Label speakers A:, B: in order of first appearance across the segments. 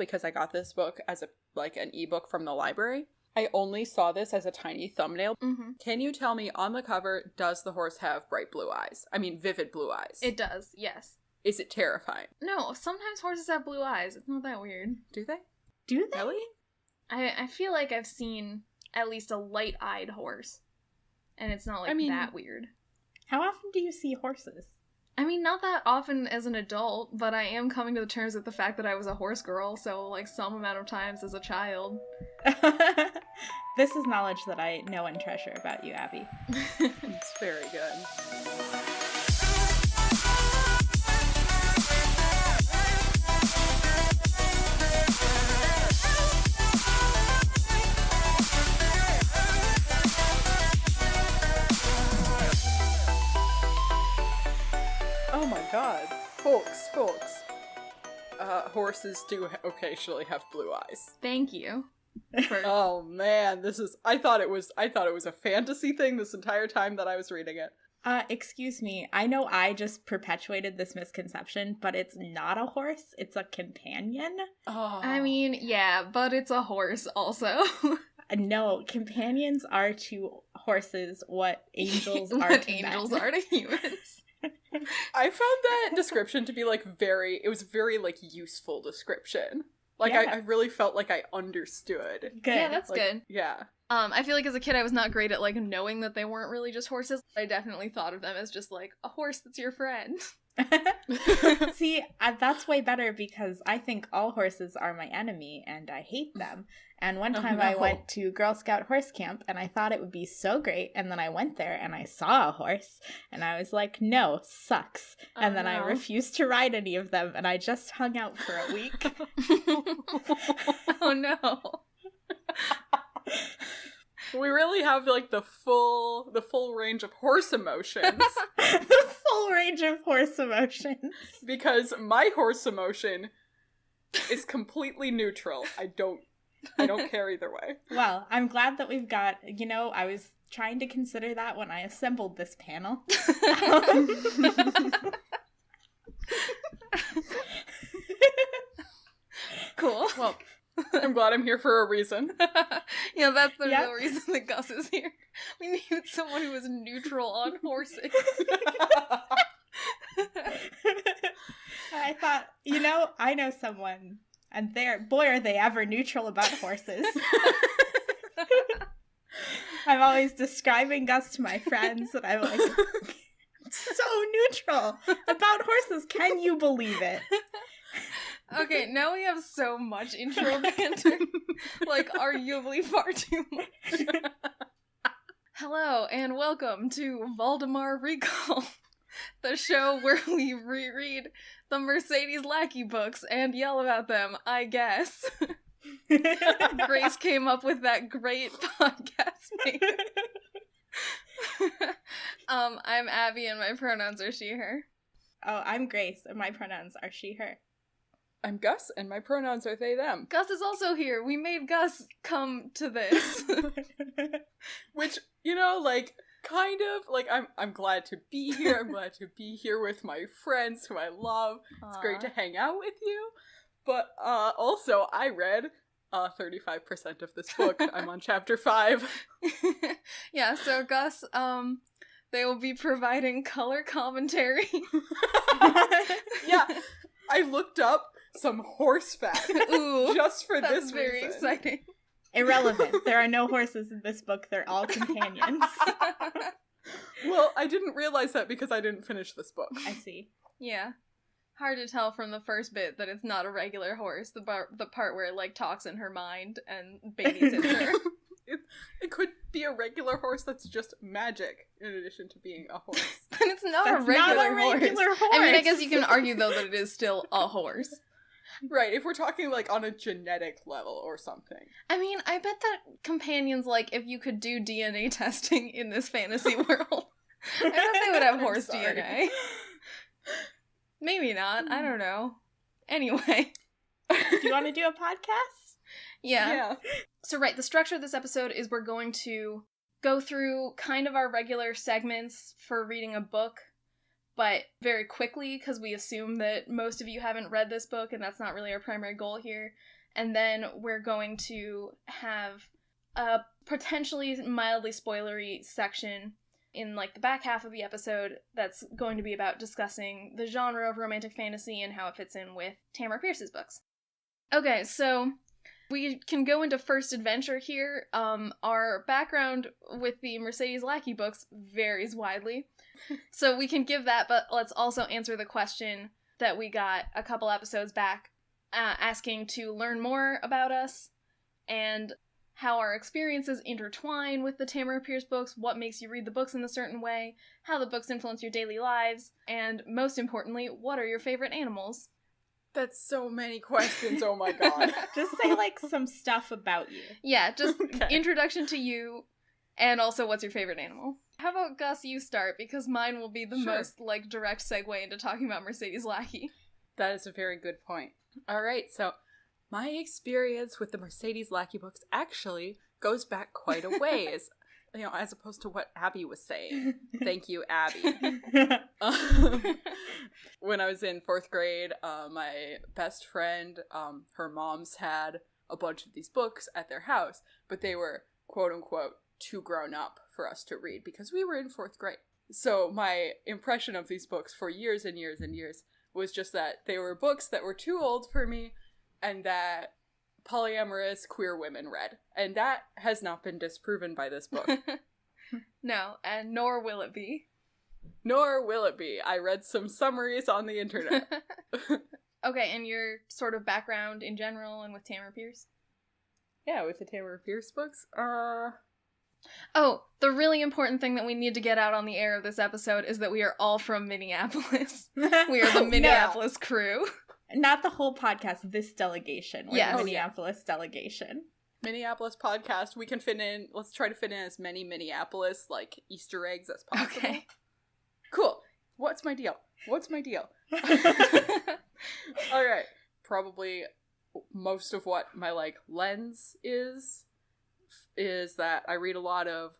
A: because I got this book as an ebook from the library. I only saw this as a tiny thumbnail.
B: Mm-hmm.
A: Can you tell me, on the cover, does the horse have bright blue eyes? I mean, vivid blue eyes.
B: It does, yes.
A: Is it terrifying?
B: No, sometimes horses have blue eyes. It's not that weird.
A: Do they?
C: Do they?
A: Really?
B: I feel like I've seen at least a light-eyed horse. And it's not, that weird.
C: How often do you see horses?
B: I mean, not that often as an adult, but I am coming to terms with the fact that I was a horse girl, so, some amount of times as a child.
C: This is knowledge that I know and treasure about you, Abby.
A: It's very good. Oh my god. Folks. Horses do occasionally have blue eyes.
B: Thank you.
A: Oh man, I thought it was a fantasy thing this entire time that I was reading it.
C: Excuse me, I know I just perpetuated this misconception, but it's not a horse, it's a companion.
A: Oh.
B: I mean, yeah, but it's a horse also.
C: No, companions are to horses what angels
B: what
C: are to
B: angels
C: men.
B: are to humans.
A: I found that description to be it was very useful description. I really felt like I understood.
C: Good.
B: Yeah, that's good.
A: Yeah.
B: I feel like as a kid I was not great at knowing that they weren't really just horses. I definitely thought of them as just a horse that's your friend.
C: See, that's way better because I think all horses are my enemy and I hate them. And one time I went to Girl Scout horse camp and I thought it would be so great. And then I went there and I saw a horse and I was like, no, sucks. And then I refused to ride any of them and I just hung out for a week.
B: Oh no.
A: We really have the full range of horse emotions.
C: The full range of horse emotions.
A: Because my horse emotion is completely neutral. I don't care either way.
C: Well, I'm glad that we've got, I was trying to consider that when I assembled this panel.
B: Cool.
A: Well, I'm glad I'm here for a reason.
B: Yeah, that's the real reason that Gus is here. We needed someone who was neutral on horses.
C: I thought, I know someone, and boy, are they ever neutral about horses. I'm always describing Gus to my friends, and I'm like, so neutral about horses. Can you believe it?
B: Okay, now we have so much intro banter. Arguably far too much. Hello, and welcome to Valdemar Recall, the show where we reread the Mercedes Lackey books and yell about them, I guess. Grace came up with that great podcast name. I'm Abby and my pronouns are she, her.
C: Oh, I'm Grace and my pronouns are she, her.
A: I'm Gus and my pronouns are they, them.
B: Gus is also here. We made Gus come to this.
A: Which, I'm glad to be here. I'm glad to be here with my friends who I love. It's great to hang out with you. But also, I read 35% of this book. I'm on chapter 5.
B: Yeah, so Gus, they will be providing color commentary.
A: Yeah, I looked up some horse facts just for this reason.
B: That's very exciting.
C: Irrelevant. There are no horses in this book. They're all companions.
A: Well, I didn't realize that because I didn't finish this book.
C: I see.
B: Yeah. Hard to tell from the first bit that it's not a regular horse. The part where it talks in her mind and babysits her.
A: It could be a regular horse that's just magic in addition to being a horse.
B: And it's not
C: That's
B: a regular
C: not a regular horse.
B: I mean, I guess you can argue though that it is still a horse.
A: Right, if we're talking on a genetic level or something.
B: I mean, I bet that companions, if you could do DNA testing in this fantasy world, I bet they would have horse DNA. Maybe not, I don't know. Anyway.
C: Do you want to do a podcast?
B: Yeah. So right, the structure of this episode is we're going to go through kind of our regular segments for reading a book, but very quickly, because we assume that most of you haven't read this book, and that's not really our primary goal here. And then we're going to have a potentially mildly spoilery section in, like, the back half of the episode that's going to be about discussing the genre of romantic fantasy and how it fits in with Tamara Pierce's books. Okay, so we can go into first adventure here. Our background with the Mercedes Lackey books varies widely, so we can give that, but let's also answer the question that we got a couple episodes back, asking to learn more about us and how our experiences intertwine with the Tamara Pierce books, what makes you read the books in a certain way, how the books influence your daily lives, and most importantly, what are your favorite animals?
A: That's so many questions, oh my god.
C: Just say, like, some stuff about you.
B: Yeah, just
A: Okay.
B: introduction to you, and also what's your favorite animal? How about, Gus, you start, because mine will be the
A: Sure.
B: most, like, direct segue into talking about Mercedes Lackey.
A: That is a very good point. Alright, so my experience with the Mercedes Lackey books actually goes back quite a ways, you know, as opposed to what Abby was saying. Thank you, Abby. When I was in 4th grade, my best friend, her mom's had a bunch of these books at their house, but they were, quote-unquote, too grown up for us to read because we were in 4th grade. So my impression of these books for years and years and years was just that they were books that were too old for me and that polyamorous queer women read. And that has not been disproven by this book.
B: No, and nor will it be.
A: Nor will it be. I read some summaries on the internet.
B: Okay, and your sort of background in general and with Tamara Pierce?
A: Yeah, with the Tamara Pierce books,
B: Oh, the really important thing that we need to get out on the air of this episode is that we are all from Minneapolis. We are the Minneapolis crew.
C: Not the whole podcast, this delegation. We're
B: Yes.
C: the Minneapolis delegation.
A: Minneapolis podcast, we can fit in, let's try to fit in as many Minneapolis, like, Easter eggs as possible.
B: Okay.
A: Cool. What's my deal? Alright. Probably most of what my, like, lens is that I read a lot of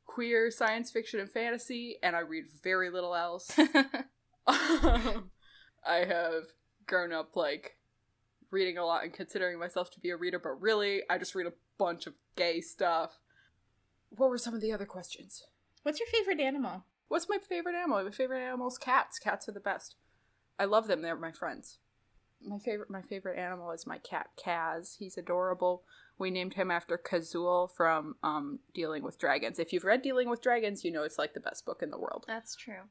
A: queer science fiction and fantasy, and I read very little else. I have grown up, like, reading a lot and considering myself to be a reader, but really, I just read a bunch of gay stuff. What were some of the other questions?
C: What's your favorite animal?
A: What's my favorite animal? My favorite animal is cats. Cats are the best. I love them. They're my friends. My favorite animal is my cat, Kaz. He's adorable. We named him after Kazul from Dealing with Dragons. If you've read Dealing with Dragons, you know it's like the best book in the world.
B: That's true.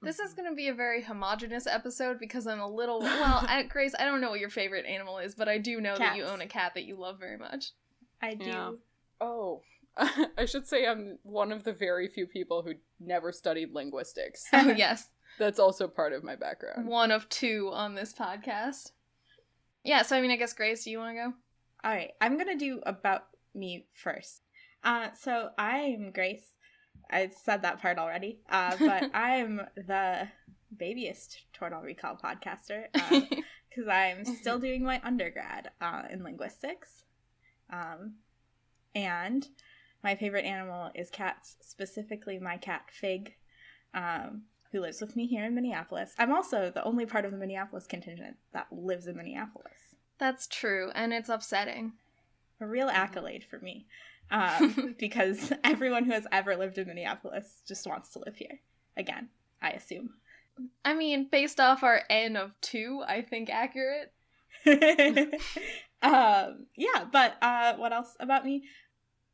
B: This is going to be a very homogenous episode because I'm a little... Well, Grace, I don't know what your favorite animal is, but I do know that you own a cat that you love very much.
C: I do.
A: Yeah. Oh. I should say I'm one of the very few people who never studied linguistics.
B: Oh, yes.
A: That's also part of my background.
B: One of two on this podcast. Yeah, so I mean, I guess, Grace, do you want to go?
C: All right, I'm going to do about me first. So I'm Grace. I said that part already, but I'm the babyest Tortall Recall podcaster because I'm still doing my undergrad in linguistics. And my favorite animal is cats, specifically my cat Fig, who lives with me here in Minneapolis. I'm also the only part of the Minneapolis contingent that lives in Minneapolis.
B: That's true, and it's upsetting.
C: A real accolade for me. Because everyone who has ever lived in Minneapolis just wants to live here. Again, I assume.
B: I mean, based off our N of 2, I think accurate.
C: Yeah, but what else about me?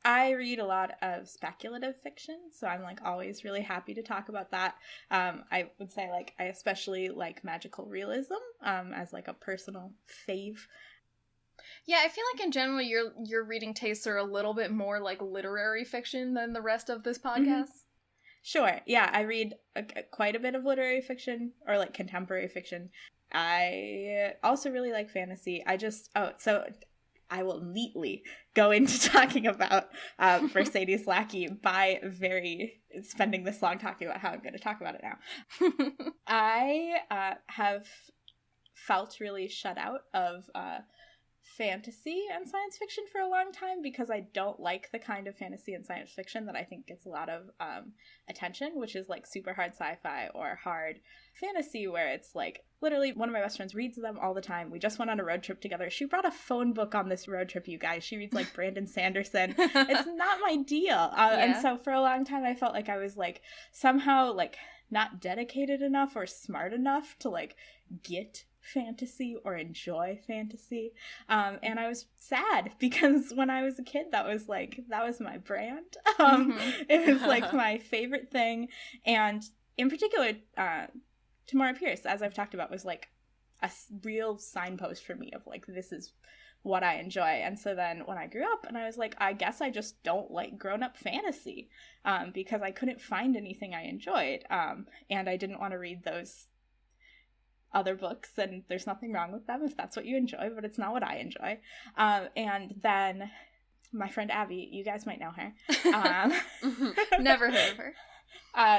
C: I read a lot of speculative fiction, so I'm like always really happy to talk about that. I would say like I especially like magical realism as like a personal fave.
B: Yeah, I feel like in general your reading tastes are a little bit more like literary fiction than the rest of this podcast.
C: Mm-hmm. Sure, yeah, I read quite a bit of literary fiction or like contemporary fiction. I also really like fantasy. So I will neatly go into talking about Mercedes Lackey by spending this long talking about how I'm going to talk about it now. I have felt really shut out of fantasy and science fiction for a long time because I don't like the kind of fantasy and science fiction that I think gets a lot of attention, which is like super hard sci-fi or hard fantasy where it's like literally one of my best friends reads them all the time. We just went on a road trip together. She brought a phone book on this road trip, you guys. She reads like Brandon Sanderson. It's not my deal. And so for a long time I felt like I was like somehow like not dedicated enough or smart enough to like get fantasy or enjoy fantasy, and I was sad because when I was a kid that was my brand. It was like my favorite thing, and in particular Tamora Pierce, as I've talked about, was like a real signpost for me of like this is what I enjoy. And so then when I grew up and I was like, I guess I just don't like grown-up fantasy because I couldn't find anything I enjoyed, and I didn't want to read those other books, and there's nothing wrong with them if that's what you enjoy, but it's not what I enjoy. And then my friend Abby, you guys might know her.
B: Never heard of her.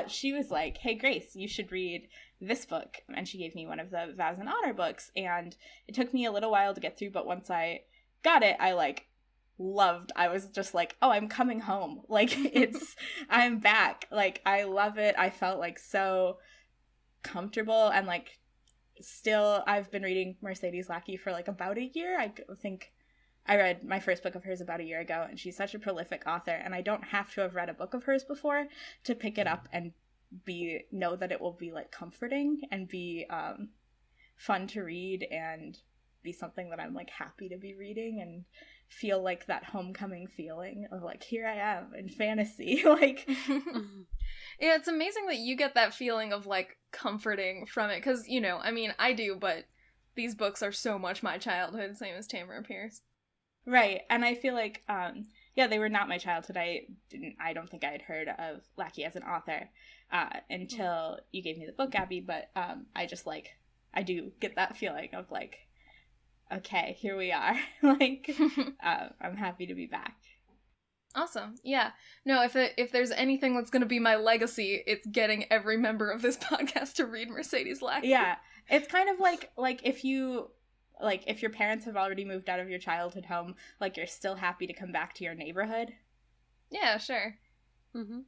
C: She was like, hey Grace, you should read this book, and she gave me one of the Vows and Honor books, and it took me a little while to get through, but once I got it, I like loved. I was just like, oh, I'm coming home, like I'm back, like I love it. I felt like so comfortable, and like still I've been reading Mercedes Lackey for like about a year. I think I read my first book of hers about a year ago, and she's such a prolific author, and I don't have to have read a book of hers before to pick it up and know that it will be like comforting and be fun to read and be something that I'm like happy to be reading and feel like that homecoming feeling of like, here I am in fantasy. Like
B: yeah, it's amazing that you get that feeling of like comforting from it, because you know, I mean, I do, but these books are so much my childhood, same as Tamora Pierce.
C: Right, and I feel like yeah, they were not my childhood. I don't think I had heard of Lackey as an author until you gave me the book, Abby, but I just like, I do get that feeling of like, okay, here we are. Like I'm happy to be back.
B: Awesome. Yeah. No, if there's anything that's going to be my legacy, it's getting every member of this podcast to read Mercedes Lackey.
C: Yeah. It's kind of like if you like if your parents have already moved out of your childhood home, like you're still happy to come back to your neighborhood.
B: Yeah, sure. Mm-hmm.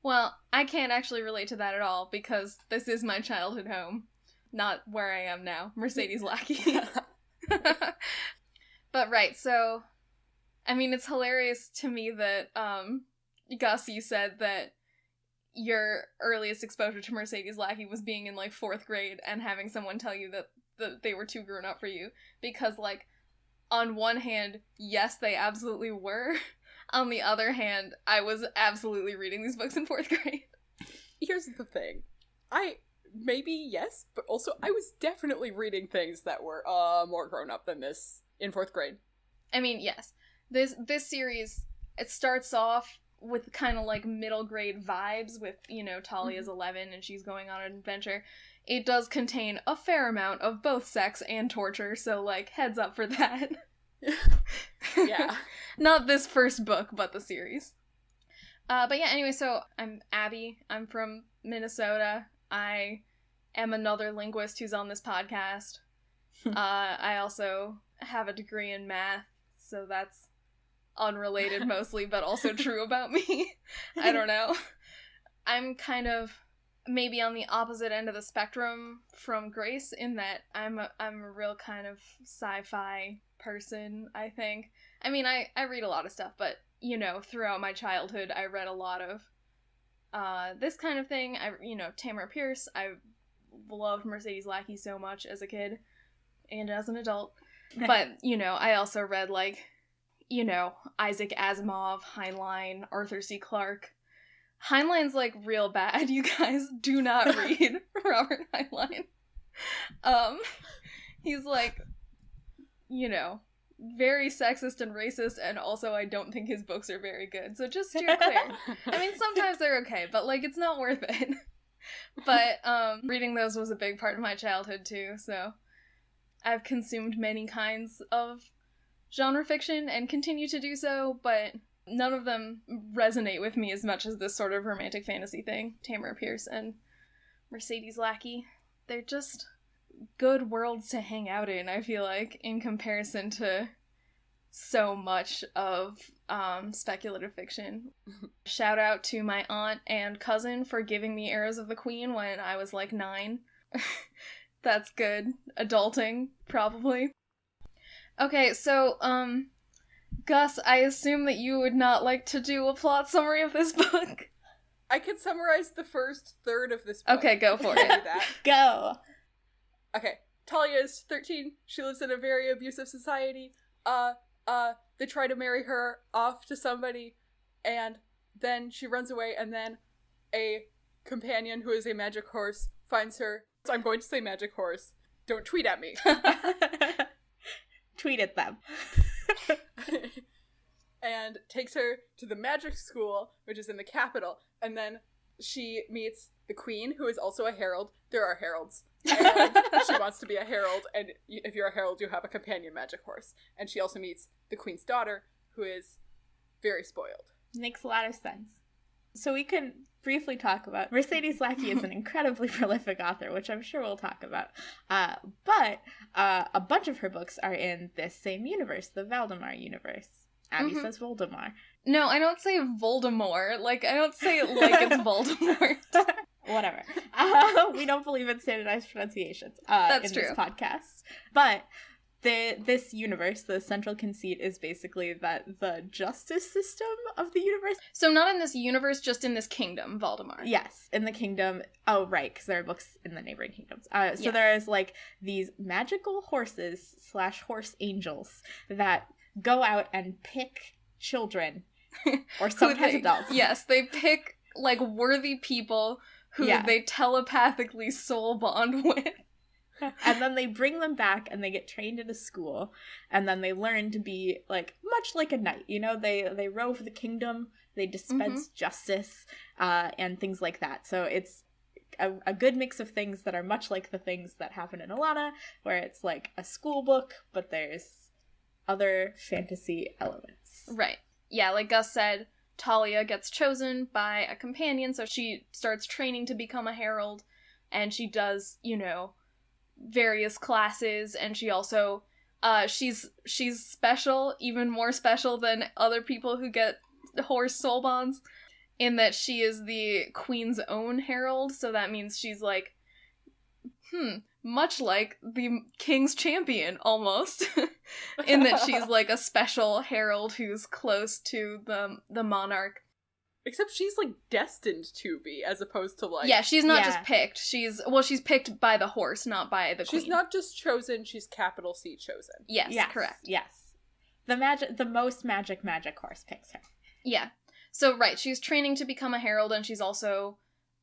B: Well, I can't actually relate to that at all because this is my childhood home, not where I am now, Mercedes Lackey. But right, so I mean, it's hilarious to me that, Gus, you said that your earliest exposure to Mercedes Lackey was being in, like, 4th grade and having someone tell you that they were too grown up for you. Because, like, on one hand, yes, they absolutely were. On the other hand, I was absolutely reading these books in 4th grade.
A: Here's the thing. Maybe yes, but also I was definitely reading things that were, more grown up than this in 4th grade.
B: I mean, yes. This series, it starts off with kind of like middle grade vibes with, you know, Talia's 11 and she's going on an adventure. It does contain a fair amount of both sex and torture, so like heads up for that.
A: Yeah.
B: Not this first book, but the series. But yeah, anyway, so I'm Abby. I'm from Minnesota. I am another linguist who's on this podcast. I also have a degree in math, so that's unrelated mostly, but also true about me. I don't know. I'm kind of maybe on the opposite end of the spectrum from Grace in that I'm a real kind of sci-fi person, I think. I mean, I read a lot of stuff, but, you know, throughout my childhood, I read a lot of this kind of thing. Tamora Pierce. I loved Mercedes Lackey so much as a kid and as an adult. But, you know, I also read, like, you know, Isaac Asimov, Heinlein, Arthur C. Clarke. Heinlein's, like, real bad, you guys. Do not read Robert Heinlein. He's, like, you know, very sexist and racist, and also I don't think his books are very good, so just steer clear. I mean, sometimes they're okay, but, like, it's not worth it. But, reading those was a big part of my childhood, too, so I've consumed many kinds of genre fiction and continue to do so, but none of them resonate with me as much as this sort of romantic fantasy thing. Tamora Pierce and Mercedes Lackey. good worlds to hang out in, I feel like, in comparison to so much of speculative fiction. Shout out to my aunt and cousin for giving me Arrows of the Queen when I was like 9. That's good. Adulting, probably. Okay, so, Gus, I assume that you would not like to do a plot summary of this book?
A: I could summarize the first third of this book.
B: Okay, go for it.
A: Do that.
C: Go!
A: Okay, Talia is 13. She lives in a very abusive society. They try to marry her off to somebody, and then she runs away, and then a companion who is a magic horse finds her. So I'm going to say magic horse. Don't tweet at me.
C: Tweet at them.
A: And takes her to the magic school, which is in the capital, and then she meets the queen, who is also a herald. There are heralds. And she wants to be a herald, and if you're a herald, you have a companion magic horse. And she also meets the queen's daughter, who is very spoiled.
C: Makes a lot of sense. So we can briefly talk about... Mercedes Lackey is an incredibly prolific author, which I'm sure we'll talk about. But a bunch of her books are in this same universe, the Valdemar universe. Abby says Voldemar.
B: No, I don't say Voldemort. Like, I don't say it like it's Voldemort.
C: Whatever. We don't believe in standardized pronunciations
B: That's
C: in
B: true.
C: this podcast. But this universe, the central conceit is basically that the justice system of the universe...
B: So not in this universe, just in this kingdom, Valdemar.
C: Yes, in the kingdom. Oh, right, because there are books in the neighboring kingdoms. So
B: Yeah.
C: there's, like, these magical horses / horse angels that go out and pick children, or sometimes adults.
B: Yes, they pick, like, worthy people who they telepathically soul bond with.
C: And then they bring them back and they get trained in a school, and then they learn to be, like, much like a knight, you know? They rove the kingdom, they dispense justice, and things like that. So it's a good mix of things that are much like the things that happen in Alana, where it's like a school book, but there's other fantasy elements.
B: Right. Yeah, like Gus said, Talia gets chosen by a companion, so she starts training to become a herald, and she does, you know, various classes, and she also, she's special, even more special than other people who get horse soul bonds, in that she is the queen's own herald, so that means she's like, much like the king's champion, almost, in that she's like a special herald who's close to the monarch.
A: Except she's, like, destined to be, as opposed to, like...
B: Yeah, she's not just picked. She's picked by the horse, not by the queen.
A: She's not just chosen, she's capital C chosen.
B: Yes, correct.
C: Yes. The most magic horse picks her.
B: Yeah. So, right, she's training to become a herald, and she's also,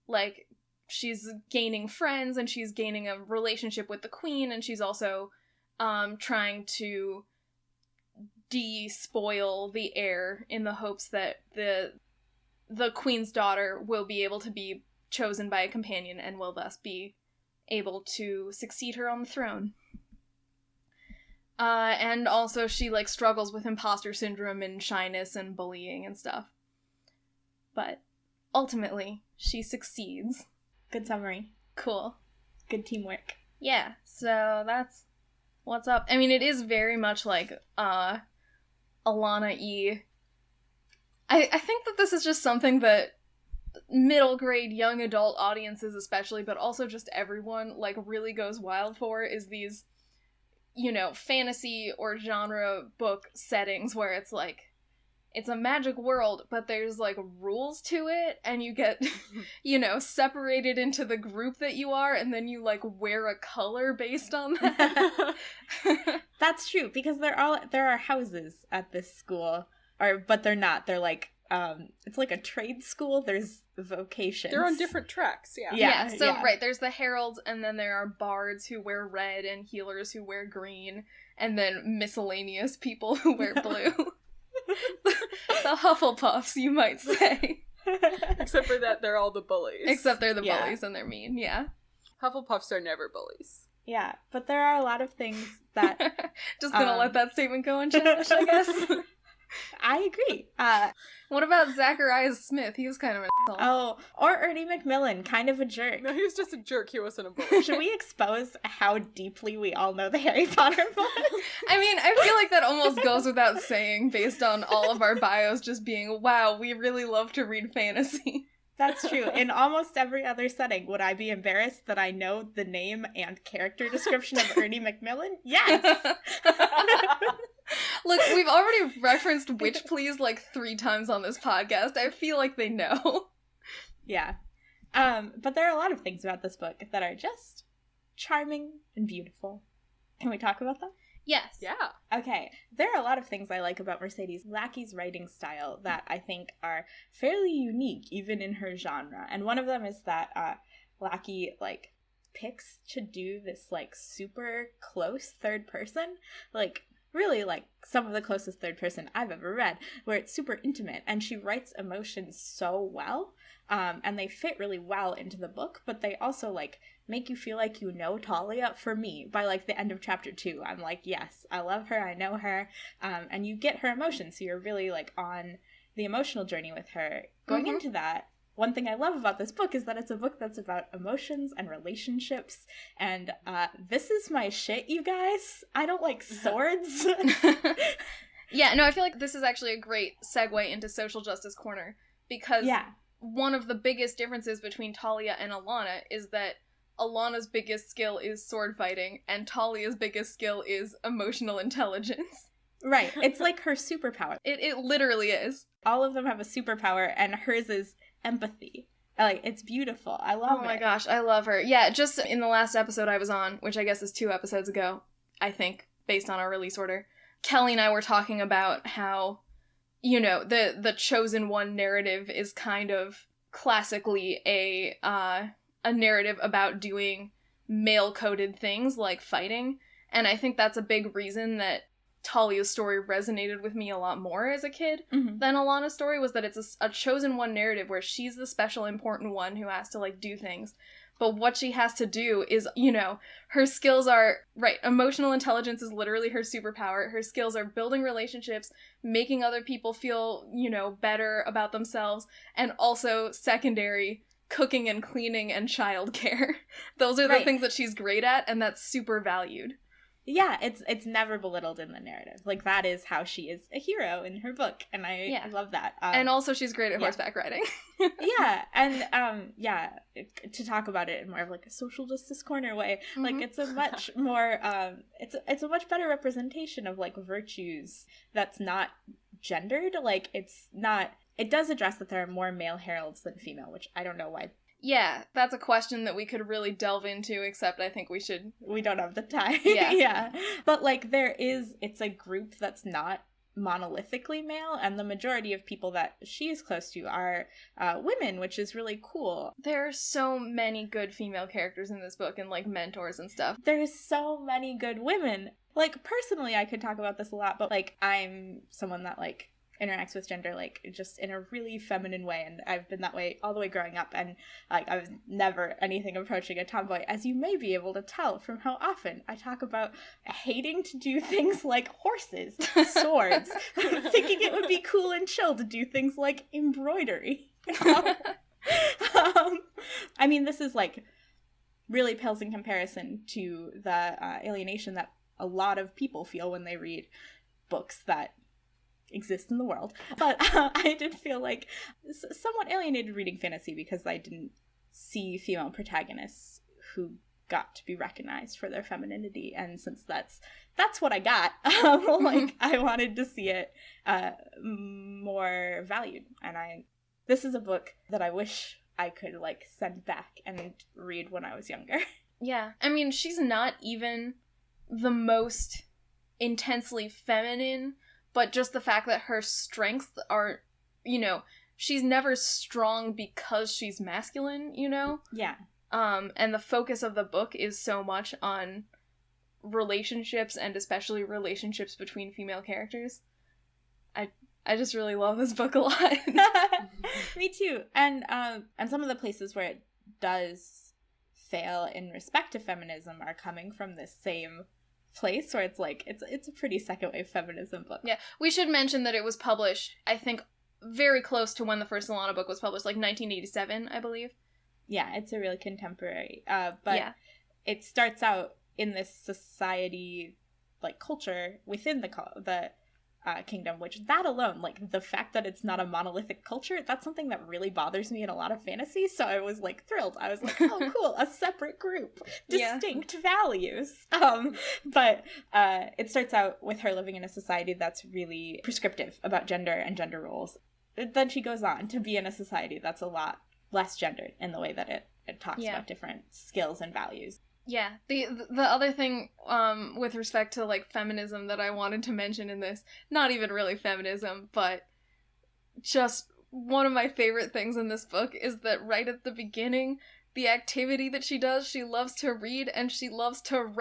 B: like, she's gaining friends, and she's gaining a relationship with the queen, and she's also trying to despoil the heir in the hopes that the queen's daughter will be able to be chosen by a companion and will thus be able to succeed her on the throne. And also she, like, struggles with imposter syndrome and shyness and bullying and stuff. But ultimately, she succeeds.
C: Good summary.
B: Cool.
C: Good teamwork.
B: Yeah, so that's what's up. I mean, it is very much like, Alana-y. I think that this is just something that middle grade young adult audiences especially, but also just everyone, like, really goes wild for, is these, you know, fantasy or genre book settings where it's like, it's a magic world, but there's, like, rules to it, and you get, you know, separated into the group that you are, and then you, like, wear a color based on that.
C: That's true, because there are houses at this school, but they're not. They're, like, it's like a trade school. There's vocations.
A: They're on different tracks, yeah.
B: Yeah, so, right, there's the heralds, and then there are bards who wear red, and healers who wear green, and then miscellaneous people who wear blue. The Hufflepuffs, you might say.
A: Except for that, they're all the bullies.
B: Except they're the bullies and they're mean, yeah.
A: Hufflepuffs are never bullies.
C: Yeah, but there are a lot of things that...
B: Just gonna let that statement go unchallenged, I guess.
C: I agree.
B: What about Zacharias Smith? He was kind of an asshole.
C: Oh, or Ernie Macmillan, kind of a jerk.
A: No, he was just a jerk. He wasn't a bully.
C: Should we expose how deeply we all know the Harry Potter books?
B: I mean, I feel like that almost goes without saying based on all of our bios just being, wow, we really love to read fantasy.
C: That's true. In almost every other setting, would I be embarrassed that I know the name and character description of Ernie Macmillan? Yes!
B: Look, we've already referenced Witch Please like 3 times on this podcast. I feel like they know.
C: Yeah. But there are a lot of things about this book that are just charming and beautiful. Can we talk about them?
B: Yes.
A: Yeah.
C: Okay. There are a lot of things I like about Mercedes Lackey's writing style that I think are fairly unique, even in her genre. And one of them is that Lackey, like, picks to do this, like, super close third person. Like, really, like, some of the closest third person I've ever read, where it's super intimate, and she writes emotions so well, and they fit really well into the book, but they also, like, make you feel like you know Talia. For me, by, like, the end of chapter 2, I'm like, yes, I love her, I know her, and you get her emotions, so you're really, like, on the emotional journey with her. Going into that, one thing I love about this book is that it's a book that's about emotions and relationships, and this is my shit, you guys. I don't like swords.
B: Yeah, no, I feel like this is actually a great segue into Social Justice Corner, because one of the biggest differences between Talia and Alana is that Alana's biggest skill is sword fighting, and Talia's biggest skill is emotional intelligence.
C: Right, it's like her superpower.
B: It literally is.
C: All of them have a superpower, and hers is empathy. Like, it's beautiful. I love it.
B: Oh my gosh, I love her. Yeah, just in the last episode I was on, which I guess is 2 episodes ago, I think, based on our release order, Kelly and I were talking about how, you know, the chosen one narrative is kind of classically a narrative about doing male-coded things like fighting, and I think that's a big reason that Talia's story resonated with me a lot more as a kid than Alana's story, was that it's a chosen one narrative where she's the special important one who has to, like, do things. But what she has to do is, you know, her skills are, right, emotional intelligence is literally her superpower. Her skills are building relationships, making other people feel, you know, better about themselves, and also secondary, cooking and cleaning and childcare. Those are the things that she's great at, and that's super valued.
C: Yeah, it's never belittled in the narrative. Like, that is how she is a hero in her book, and I love that.
B: And also she's great at horseback riding.
C: Yeah, and to talk about it in more of like a social justice corner way, like, it's a much more it's a much better representation of, like, virtues that's not gendered. Like, it does address that there are more male heralds than female, which I don't know why.
B: Yeah, that's a question that we could really delve into, except I think we don't
C: have the time.
B: Yeah.
C: But, like, it's a group that's not monolithically male, and the majority of people that she is close to are women, which is really cool.
B: There are so many good female characters in this book, and, like, mentors and stuff.
C: There's so many good women. Like, personally, I could talk about this a lot, but, like, I'm someone that, like, interacts with gender, like, just in a really feminine way, and I've been that way all the way growing up, and, like, I was never anything approaching a tomboy, as you may be able to tell from how often I talk about hating to do things like horses, swords, thinking it would be cool and chill to do things like embroidery. I mean, this is, like, really pales in comparison to the alienation that a lot of people feel when they read books that exist in the world. But I did feel like somewhat alienated reading fantasy because I didn't see female protagonists who got to be recognized for their femininity, and since that's what I got, like, I wanted to see it more valued, and this is a book that I wish I could, like, send back and read when I was younger.
B: Yeah, I mean, she's not even the most intensely feminine, but just the fact that her strengths are, you know, she's never strong because she's masculine, you know?
C: Yeah.
B: And the focus of the book is so much on relationships, and especially relationships between female characters. I just really love this book a lot.
C: Me too. And some of the places where it does fail in respect to feminism are coming from this same place where it's like, it's a pretty second wave feminism book.
B: Yeah, we should mention that it was published, I think, very close to when the first Alana book was published, like 1987, I believe.
C: Yeah, it's a really contemporary, but it starts out in this society, like, culture within the kingdom, which that alone, like, the fact that it's not a monolithic culture, that's something that really bothers me in a lot of fantasy, so I was, like, thrilled. I was like, oh, cool, a separate group, distinct values. But it starts out with her living in a society that's really prescriptive about gender and gender roles. Then she goes on to be in a society that's a lot less gendered in the way that it talks about different skills and values.
B: Yeah. The other thing with respect to, like, feminism that I wanted to mention in this, not even really feminism, but just one of my favorite things in this book is that right at the beginning, the activity that she does, she loves to read and she loves to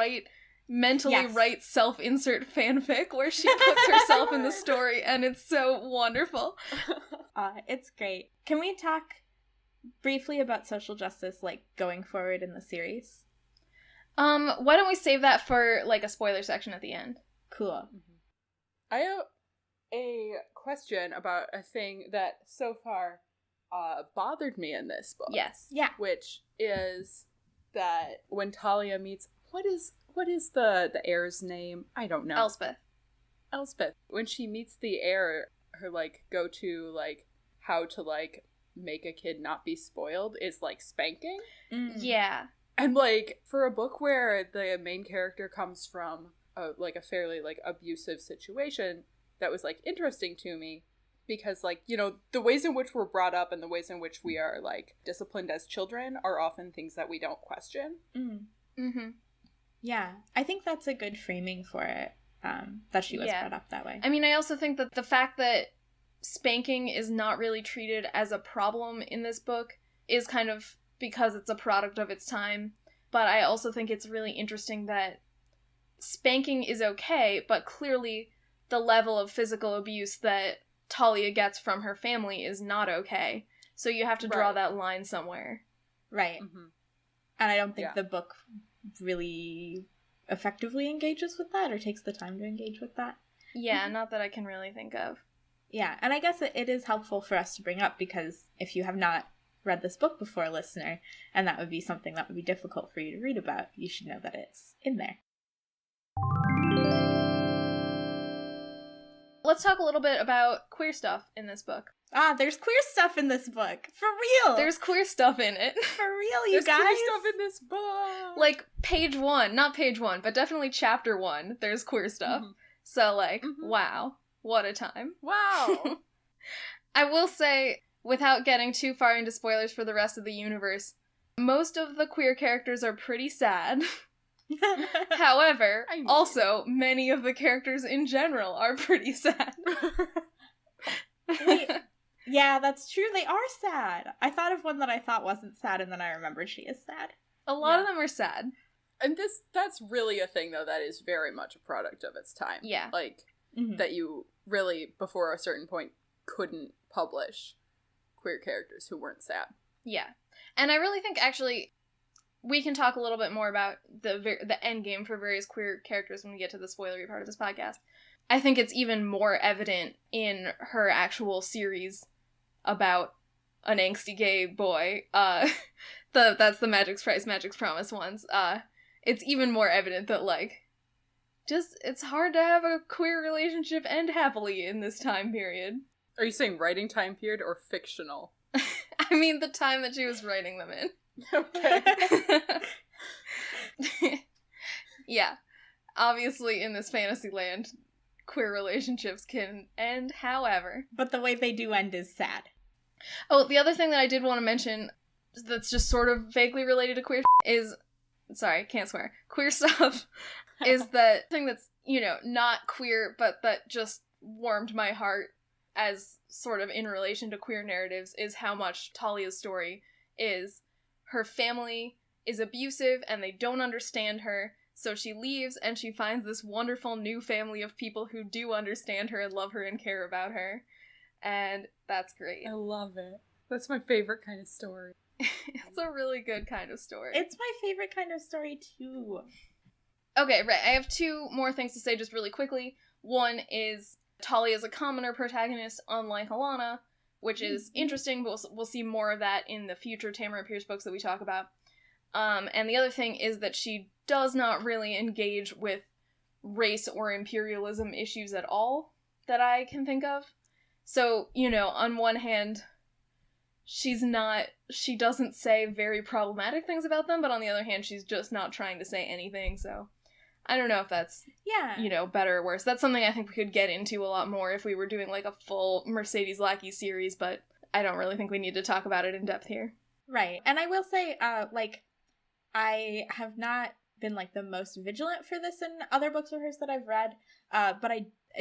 B: mentally write self-insert fanfic where she puts herself in the story, and it's so wonderful.
C: It's great. Can we talk briefly about social justice, like, going forward in the series?
B: Why don't we save that for, like, a spoiler section at the end?
C: Cool.
A: I have a question about a thing that so far bothered me in this book.
B: Yes.
C: Yeah.
A: Which is that when Talia meets... What is the heir's name? I don't know. Elspeth. When she meets the heir, her, like, go-to, like, how to, like, make a kid not be spoiled is, like, spanking.
B: Yeah.
A: And, like, for a book where the main character comes from, a fairly, like, abusive situation, that was, like, interesting to me. Because, like, you know, the ways in which we're brought up and the ways in which we are, like, disciplined as children are often things that we don't question.
C: Yeah, I think that's a good framing for it, that she was brought up that way.
B: I mean, I also think that the fact that spanking is not really treated as a problem in this book is kind of because it's a product of its time. But I also think it's really interesting that spanking is okay, but clearly the level of physical abuse that Talia gets from her family is not okay. So you have to draw that line somewhere.
C: Right. And I don't think the book really effectively engages with that or takes the time to engage with that.
B: Yeah, not that I can really think of.
C: Yeah, and I guess it is helpful for us to bring up because if you have not read this book before, listener, and that would be something that would be difficult for you to read about, you should know that it's in there.
B: Let's talk a little bit about queer stuff in this book.
C: There's queer stuff in this book. For real.
B: There's queer stuff in it.
C: For real, you guys.
A: There's queer stuff in this book.
B: Like, not page 1, but definitely chapter 1, there's queer stuff. So, like, wow. What a time.
A: Wow.
B: I will say, without getting too far into spoilers for the rest of the universe, most of the queer characters are pretty sad. However, also, many of the characters in general are pretty sad.
C: Wait, yeah, that's true. They are sad. I thought of one that I thought wasn't sad, and then I remembered she is sad.
B: A lot of them are sad.
A: And that's really a thing, though, that is very much a product of its time.
B: Yeah.
A: Like, that you really, before a certain point, couldn't publish queer characters who weren't sad.
B: Yeah. And I really think, actually, we can talk a little bit more about the end game for various queer characters when we get to the spoilery part of this podcast. I think it's even more evident in her actual series about an angsty gay boy. That's the Magic's Price, Magic's Promise ones. It's even more evident that, like, it's hard to have a queer relationship end happily in this time period.
A: Are you saying writing time period or fictional?
B: I mean the time that she was writing them in.
A: Okay.
B: Yeah. Obviously, in this fantasy land, queer relationships can end however.
C: But the way they do end is sad.
B: Oh, the other thing that I did want to mention that's just sort of vaguely related to queer is... Sorry, can't swear. Queer stuff is that thing that's, you know, not queer, but that just warmed my heart as sort of in relation to queer narratives is how much Talia's story is. Her family is abusive and they don't understand her, so she leaves and she finds this wonderful new family of people who do understand her and love her and care about her. And that's great.
A: I love it. That's my favorite kind of story.
B: It's a really good kind of story.
C: It's my favorite kind of story, too.
B: Okay, right. I have two more things to say just really quickly. One is Talia is a commoner protagonist, unlike Alana, which is interesting, but we'll see more of that in the future Tamara Pierce books that we talk about. And the other thing is that she does not really engage with race or imperialism issues at all that I can think of. So, you know, on one hand, she doesn't say very problematic things about them, but on the other hand, she's just not trying to say anything, so I don't know if that's, you know, better or worse. That's something I think we could get into a lot more if we were doing, like, a full Mercedes Lackey series, but I don't really think we need to talk about it in depth here.
C: Right. And I will say, I have not been, like, the most vigilant for this in other books of hers that I've read, but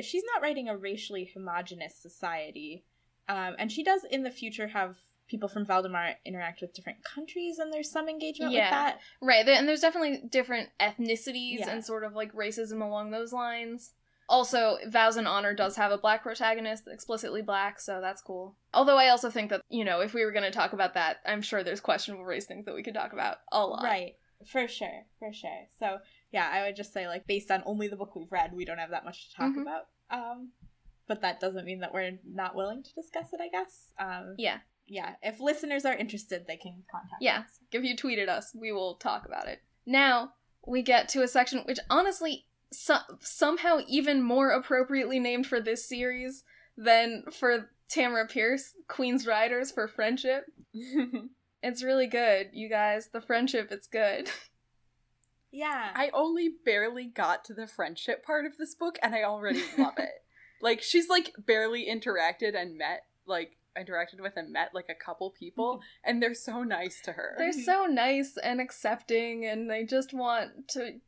C: she's not writing a racially homogenous society, and she does in the future have people from Valdemar interact with different countries, and there's some engagement with that.
B: Right, and there's definitely different ethnicities and sort of, like, racism along those lines. Also, Vows and Honor does have a black protagonist, explicitly black, so that's cool. Although I also think that, you know, if we were going to talk about that, I'm sure there's questionable race things that we could talk about a lot.
C: Right, for sure. So, yeah, I would just say, like, based on only the book we've read, we don't have that much to talk about. But that doesn't mean that we're not willing to discuss it, I guess. Yeah, if listeners are interested, they can contact us.
B: If you tweeted us, we will talk about it. Now, we get to a section which, honestly, somehow even more appropriately named for this series than for Tamara Pierce, Queen's Riders for Friendship. It's really good, you guys. The friendship, it's good.
C: Yeah.
A: I only barely got to the friendship part of this book, and I already love it. Like, she's, like, barely interacted with and met, like, a couple people, and they're so nice to her.
B: They're so nice and accepting, and they just want to...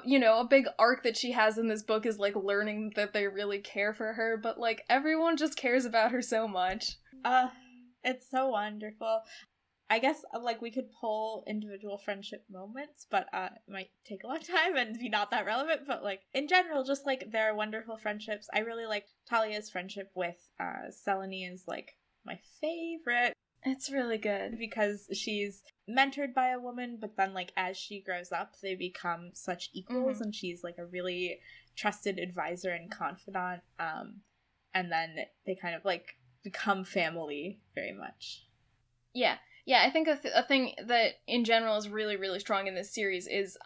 B: you know, a big arc that she has in this book is, like, learning that they really care for her, but, like, everyone just cares about her so much.
C: It's so wonderful. I guess, like, we could pull individual friendship moments, but it might take a long time and be not that relevant, but, like, in general, just, like, they're wonderful friendships. I really like Talia's friendship with Selene is, like, my favorite.
B: It's really good.
C: Because she's mentored by a woman, but then, like, as she grows up, they become such equals, and she's, like, a really trusted advisor and confidant, and then they kind of, like, become family very much.
B: Yeah, I think a thing that, in general, is really, really strong in this series is,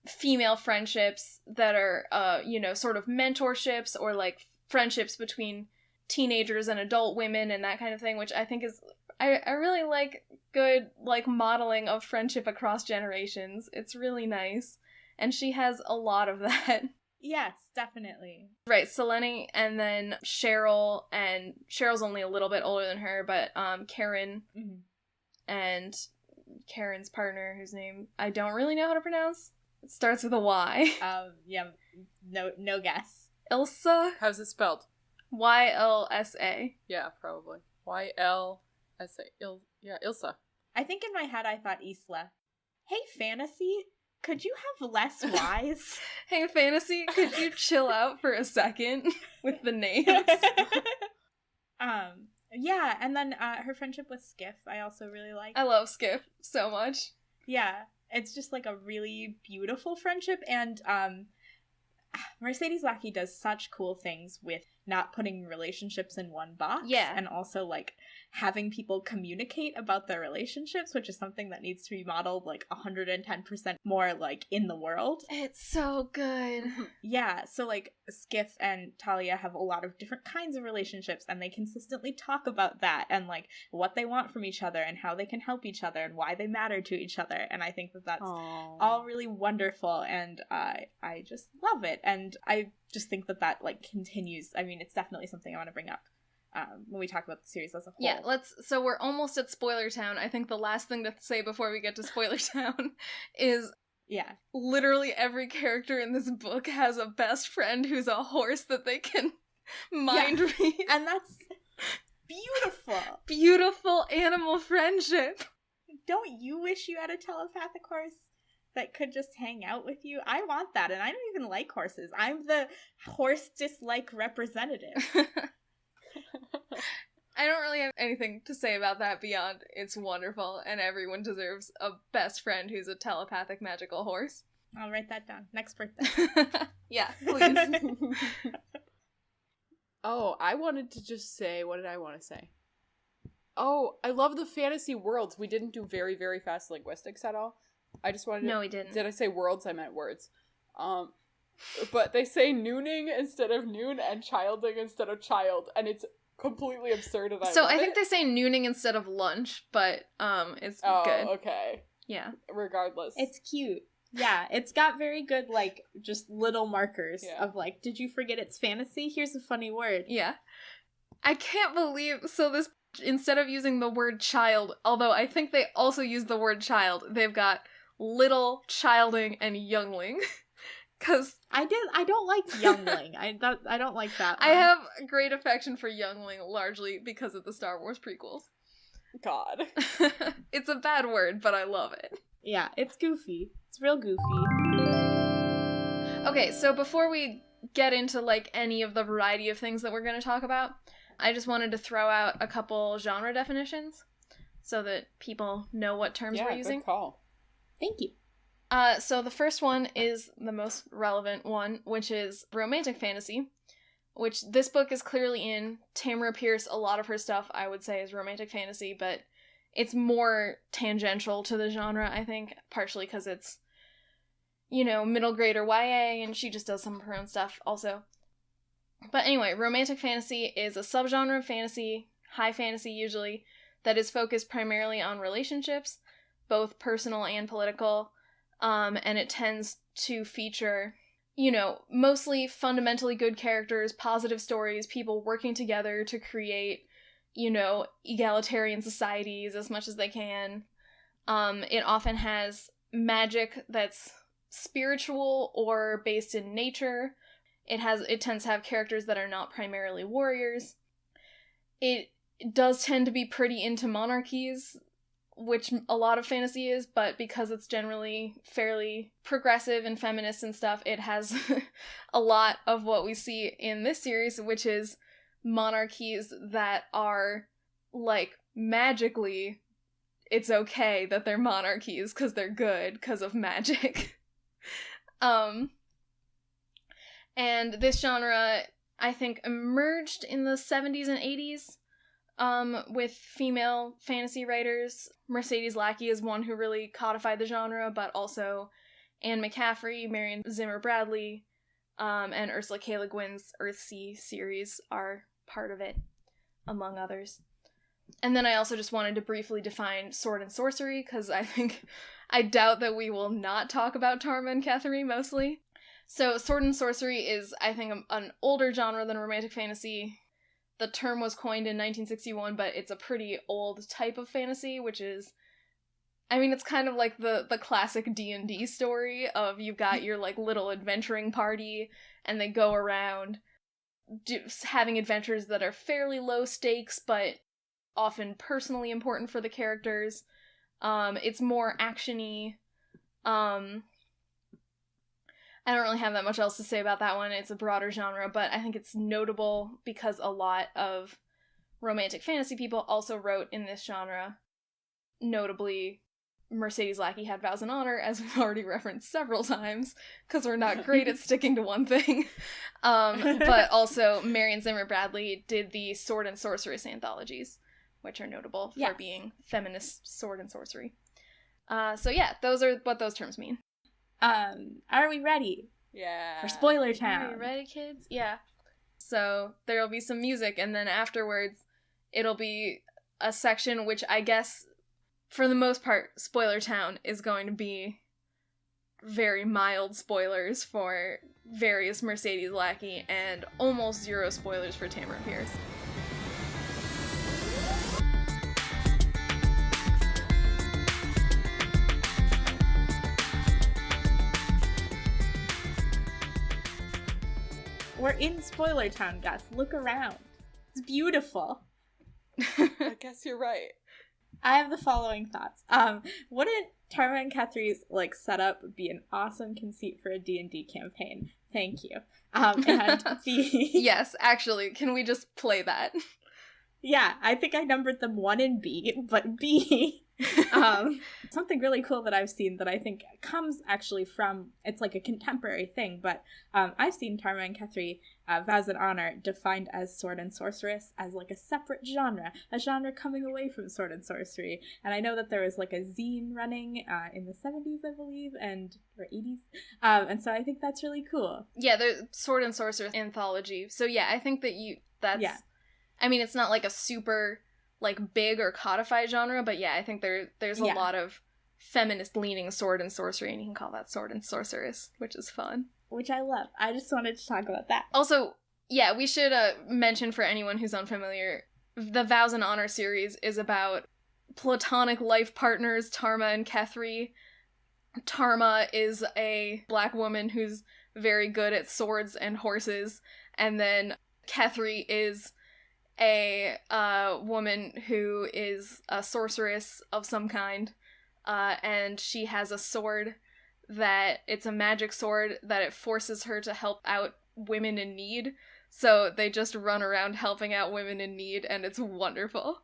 B: female friendships that are, you know, sort of mentorships, or, like, friendships between teenagers and adult women and that kind of thing, which I think is... I really like good, like, modeling of friendship across generations. It's really nice. And she has a lot of that.
C: Yes, definitely.
B: Right, Selene, and then Cheryl, and Cheryl's only a little bit older than her, but Karen, and Karen's partner, whose name I don't really know how to pronounce. It starts with a Y.
C: Yeah, no guess.
B: Ilsa?
A: How's it spelled?
B: Y-L-S-A.
A: Yeah, probably. Y-L-S-A. Ilsa.
C: I think in my head I thought Isla. Hey, Fantasy, could you have less Y's?
B: Hey, Fantasy, could you chill out for a second with the names?
C: Yeah, and then her friendship with Skiff I also really like.
B: I love Skiff so much.
C: Yeah, it's just, like, a really beautiful friendship, and Mercedes Lackey does such cool things with not putting relationships in one box.
B: Yeah.
C: And also, like, having people communicate about their relationships, which is something that needs to be modeled, like, 110% more, like, in the world.
B: It's so good.
C: Yeah, so, like, Skiff and Talia have a lot of different kinds of relationships, and they consistently talk about that, and, like, what they want from each other, and how they can help each other, and why they matter to each other, and I think that that's all really wonderful, and I just love it, and I just think that, like, continues. I mean, it's definitely something I want to bring up when we talk about the series as a whole.
B: Yeah, so we're almost at Spoiler Town. I think the last thing to say before we get to Spoiler Town is...
C: Yeah.
B: Literally every character in this book has a best friend who's a horse that they can mind read.
C: And that's beautiful.
B: Beautiful animal friendship.
C: Don't you wish you had a telepathic horse that could just hang out with you? I want that, and I don't even like horses. I'm the horse dislike representative.
B: I don't really have anything to say about that beyond it's wonderful, and everyone deserves a best friend who's a telepathic magical horse.
C: I'll write that down. Next birthday.
B: Yeah, please.
A: Oh, I wanted to just say, what did I want to say? Oh, I love the fantasy worlds. We didn't do very, very fast linguistics at all. I just wanted to...
B: No, we didn't.
A: Did I say worlds? I meant words. But they say nooning instead of noon and childing instead of child, and it's completely absurd, and
B: I think they say nooning instead of lunch, but it's good.
A: Oh, okay.
B: Yeah.
A: Regardless.
C: It's cute. Yeah, it's got very good, like, just little markers of, like, did you forget it's fantasy? Here's a funny word.
B: Yeah. I can't believe, so this, instead of using the word child, although I think they also use the word child, they've got little, childing, and youngling. Because
C: I don't like youngling. I don't like that one.
B: I have great affection for youngling, largely because of the Star Wars prequels.
A: God.
B: It's a bad word, but I love it.
C: Yeah, it's goofy. It's real goofy.
B: Okay, so before we get into, like, any of the variety of things that we're going to talk about, I just wanted to throw out a couple genre definitions so that people know what terms we're using.
A: Good call.
C: Thank you.
B: So the first one is the most relevant one, which is romantic fantasy, which this book is clearly in. Tamara Pierce, a lot of her stuff, I would say, is romantic fantasy, but it's more tangential to the genre, I think, partially because it's, you know, middle grade or YA, and she just does some of her own stuff also. But anyway, romantic fantasy is a subgenre of fantasy, high fantasy usually, that is focused primarily on relationships, both personal and political, and it tends to feature, you know, mostly fundamentally good characters, positive stories, people working together to create, you know, egalitarian societies as much as they can. It often has magic that's spiritual or based in nature. It tends to have characters that are not primarily warriors. It does tend to be pretty into monarchies, which a lot of fantasy is, but because it's generally fairly progressive and feminist and stuff, it has a lot of what we see in this series, which is monarchies that are, like, magically, it's okay that they're monarchies because they're good because of magic. And this genre, I think, emerged in the 70s and 80s with female fantasy writers. Mercedes Lackey is one who really codified the genre, but also Anne McCaffrey, Marion Zimmer Bradley, and Ursula K. Le Guin's Earthsea series are part of it, among others. And then I also just wanted to briefly define sword and sorcery, because I doubt that we will not talk about Tarma and Catherine mostly. So sword and sorcery is, I think, an older genre than romantic fantasy. The term was coined in 1961, but it's a pretty old type of fantasy, which is, I mean, it's kind of like the classic D&D story of you've got your, like, little adventuring party, and they go around having adventures that are fairly low stakes, but often personally important for the characters. It's more action-y. I don't really have that much else to say about that one. It's a broader genre, but I think it's notable because a lot of romantic fantasy people also wrote in this genre. Notably, Mercedes Lackey had Vows and Honor, as we've already referenced several times, because we're not great at sticking to one thing. But also, Marion Zimmer Bradley did the Sword and Sorceress anthologies, which are notable for being feminist sword and sorcery. So yeah, those are what those terms mean.
C: Are we ready?
A: Yeah.
C: For Spoiler Town.
B: Are you ready, kids? Yeah. So there'll be some music, and then afterwards, it'll be a section which I guess, for the most part, Spoiler Town is going to be very mild spoilers for various Mercedes Lackey and almost zero spoilers for Tamara Pierce.
C: We're in Spoiler Town, Gus. Look around. It's beautiful.
A: I guess you're right.
C: I have the following thoughts. Wouldn't Tarma and Catherine's, like, setup be an awesome conceit for a D&D campaign? Thank you. And B...
B: Yes, actually, can we just play that?
C: Yeah, I think I numbered them 1 and B, but B Something really cool that I've seen that I think comes actually from, it's like a contemporary thing, but I've seen Tarma and Kethri, Vows and Honor, defined as sword and sorceress as like a separate genre, a genre coming away from sword and sorcery. And I know that there was like a zine running in the 70s, I believe, or 80s. And so I think that's really cool.
B: Yeah, the sword and sorceress anthology. So yeah, I think that I mean, it's not like a super like big or codified genre, but yeah, I think there's a lot of feminist leaning sword and sorcery, and you can call that sword and sorceress, which is fun.
C: Which I love. I just wanted to talk about that.
B: Also, yeah, we should mention for anyone who's unfamiliar, the Vows and Honor series is about platonic life partners, Tarma and Kethri. Tarma is a black woman who's very good at swords and horses, and then Kethri is a woman who is a sorceress of some kind, and she has a sword that it's a magic sword that it forces her to help out women in need. So they just run around helping out women in need, and it's wonderful.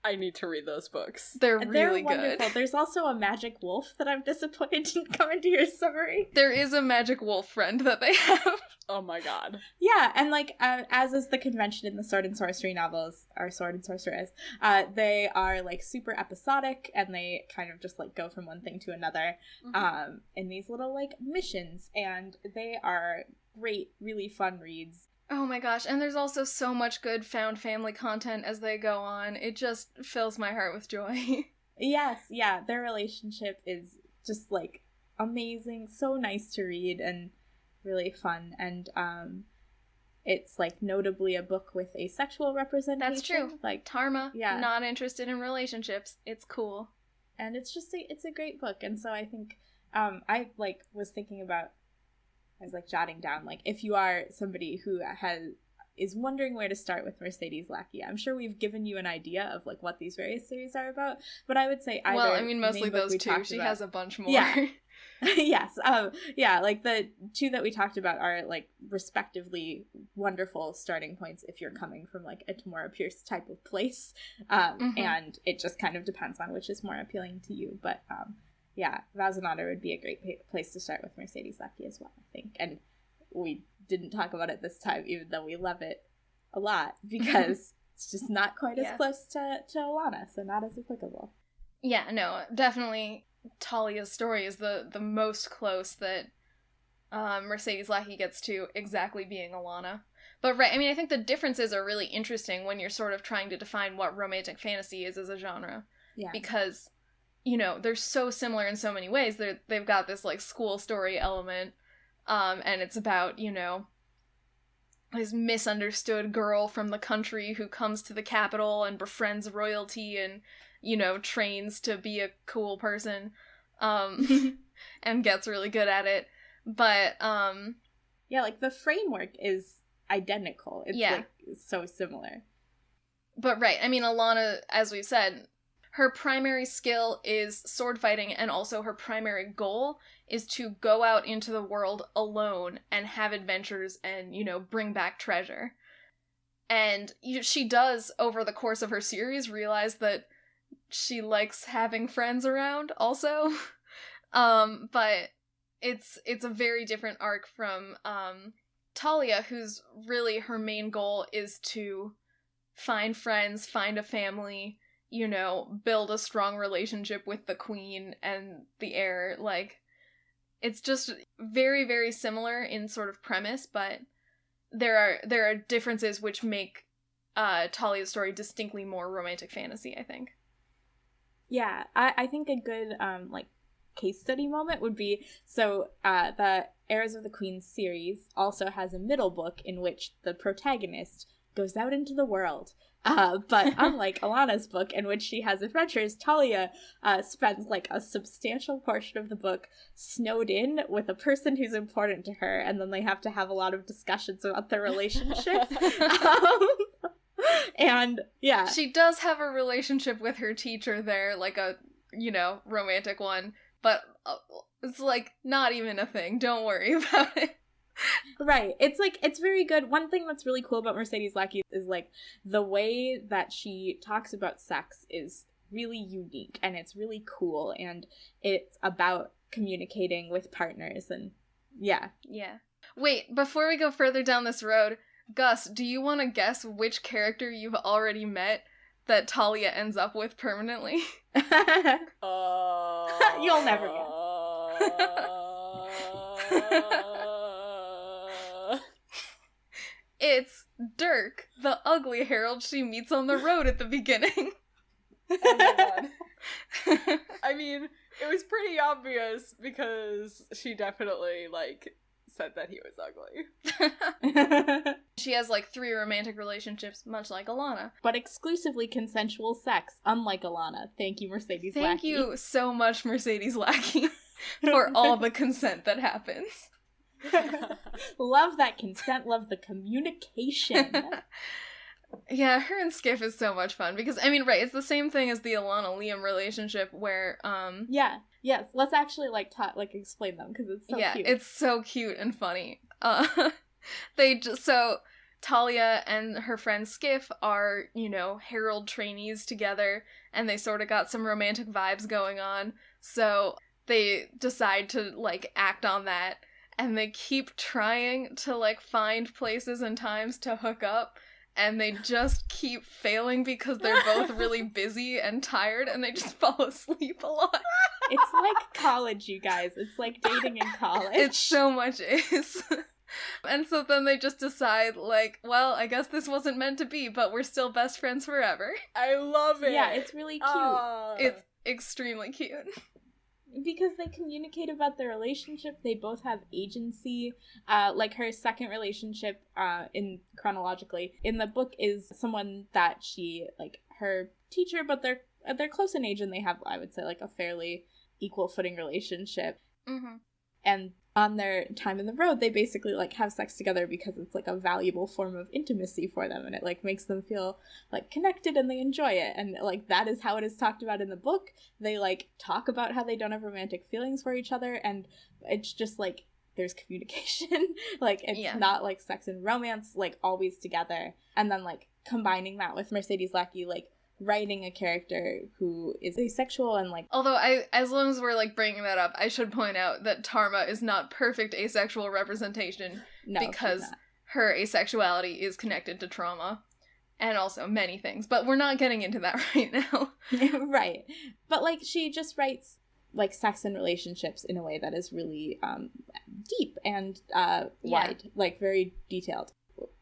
A: I need to read those books.
B: They're really
C: wonderful.
B: good.
C: There's also a magic wolf that I'm disappointed didn't come into your summary.
B: There is a magic wolf friend that they have.
A: Oh my god.
C: Yeah, and like, as is the convention in the sword and sorcery novels, or sword and sorceress, they are like super episodic, and they kind of just like go from one thing to another, in these little like missions, and they are great, really fun reads.
B: Oh my gosh, and there's also so much good found family content as they go on. It just fills my heart with joy.
C: Yes, yeah, their relationship is just like amazing, so nice to read and really fun, and it's like notably a book with a sexual representation.
B: That's true.
C: Like
B: Tarma, not interested in relationships. It's cool.
C: And it's just it's a great book, and so I think I like was thinking about, I was like jotting down, like, if you are somebody who is wondering where to start with Mercedes Lackey, I'm sure we've given you an idea of like what these various series are about, but I would say either.
B: Well, I mean, mostly those two. She has a bunch more.
C: Yeah. Yes. Yeah, like the two that we talked about are like respectively wonderful starting points if you're coming from like a Tamora Pierce type of place. And it just kind of depends on which is more appealing to you. But yeah, Vows and Honor would be a great place to start with Mercedes Lackey as well, I think. And we didn't talk about it this time, even though we love it a lot, because it's just not quite as close to Alana, so not as applicable.
B: Yeah, no, definitely Talia's story is the most close that Mercedes Lackey gets to exactly being Alana. But right, I mean, I think the differences are really interesting when you're sort of trying to define what romantic fantasy is as a genre. Yeah. Because, you know, they're so similar in so many ways. They've got this, like, school story element, and it's about, you know, this misunderstood girl from the country who comes to the capital and befriends royalty and, you know, trains to be a cool person, and gets really good at it. But,
C: yeah, like, the framework is identical. It's, like, so similar.
B: But, right, I mean, Alana, as we've said, her primary skill is sword fighting, and also her primary goal is to go out into the world alone and have adventures and, you know, bring back treasure. And she does, over the course of her series, realize that she likes having friends around also. But it's a very different arc from Talia, whose really her main goal is to find friends, find a family, you know, build a strong relationship with the queen and the heir. Like, it's just very, very similar in sort of premise, but there are differences which make Talia's story distinctly more romantic fantasy, I think.
C: Yeah, I think a good like case study moment would be, so the Heirs of the Queen series also has a middle book in which the protagonist goes out into the world. But unlike Alana's book, in which she has adventures, Talia spends like a substantial portion of the book snowed in with a person who's important to her, and then they have to have a lot of discussions about their relationship. And yeah,
B: she does have a relationship with her teacher there, like a, you know, romantic one, but it's like not even a thing. Don't worry about it.
C: Right. It's like, it's very good. One thing that's really cool about Mercedes Lackey is like the way that she talks about sex is really unique and it's really cool, and it's about communicating with partners, and yeah.
B: Wait, before we go further down this road, Gus, do you want to guess which character you've already met that Talia ends up with permanently?
C: You'll never guess.
B: It's Dirk, the ugly herald she meets on the road at the beginning.
A: Oh my god. I mean, it was pretty obvious because she definitely, like, said that he was ugly.
B: She has, like, 3 romantic relationships, much like Alana.
C: But exclusively consensual sex, unlike Alana. Thank you, Mercedes Lackey.
B: Thank you so much, Mercedes Lackey, for all the consent that happens.
C: Love that consent, love the communication.
B: Yeah, her and Skiff is so much fun because, I mean, right, it's the same thing as the Alana-Liam relationship where,
C: Yes, let's actually, like, explain them, because it's so cute.
B: Yeah, it's so cute and funny. So, Talia and her friend Skiff are, you know, herald trainees together, and they sort of got some romantic vibes going on, so they decide to, like, act on that, and they keep trying to, like, find places and times to hook up, and they just keep failing because they're both really busy and tired, and they just fall asleep a lot.
C: It's like college, you guys. It's like dating in college.
B: It so much is. And so then they just decide, like, well, I guess this wasn't meant to be, but we're still best friends forever.
A: I love it.
C: Yeah, it's really cute.
B: It's extremely cute.
C: Because they communicate about their relationship, they both have agency. Like her second relationship, in chronologically, in the book is someone that she, like, her teacher, but they're close in age and they have, I would say, like, a fairly equal footing relationship.
B: Mm-hmm.
C: And on their time in the road, they basically, like, have sex together because it's, like, a valuable form of intimacy for them, and it, like, makes them feel, like, connected and they enjoy it, and, like, that is how it is talked about in the book. They, like, talk about how they don't have romantic feelings for each other, and it's just, like, there's communication. Like, it's not, like, sex and romance, like, always together, and then, like, combining that with Mercedes Lackey, like, writing a character who is asexual and, like...
B: Although, as long as we're, like, bringing that up, I should point out that Tarma is not perfect asexual representation because her asexuality is connected to trauma and also many things. But we're not getting into that right now.
C: Right. But, like, she just writes, like, sex and relationships in a way that is really deep and wide, like, very detailed,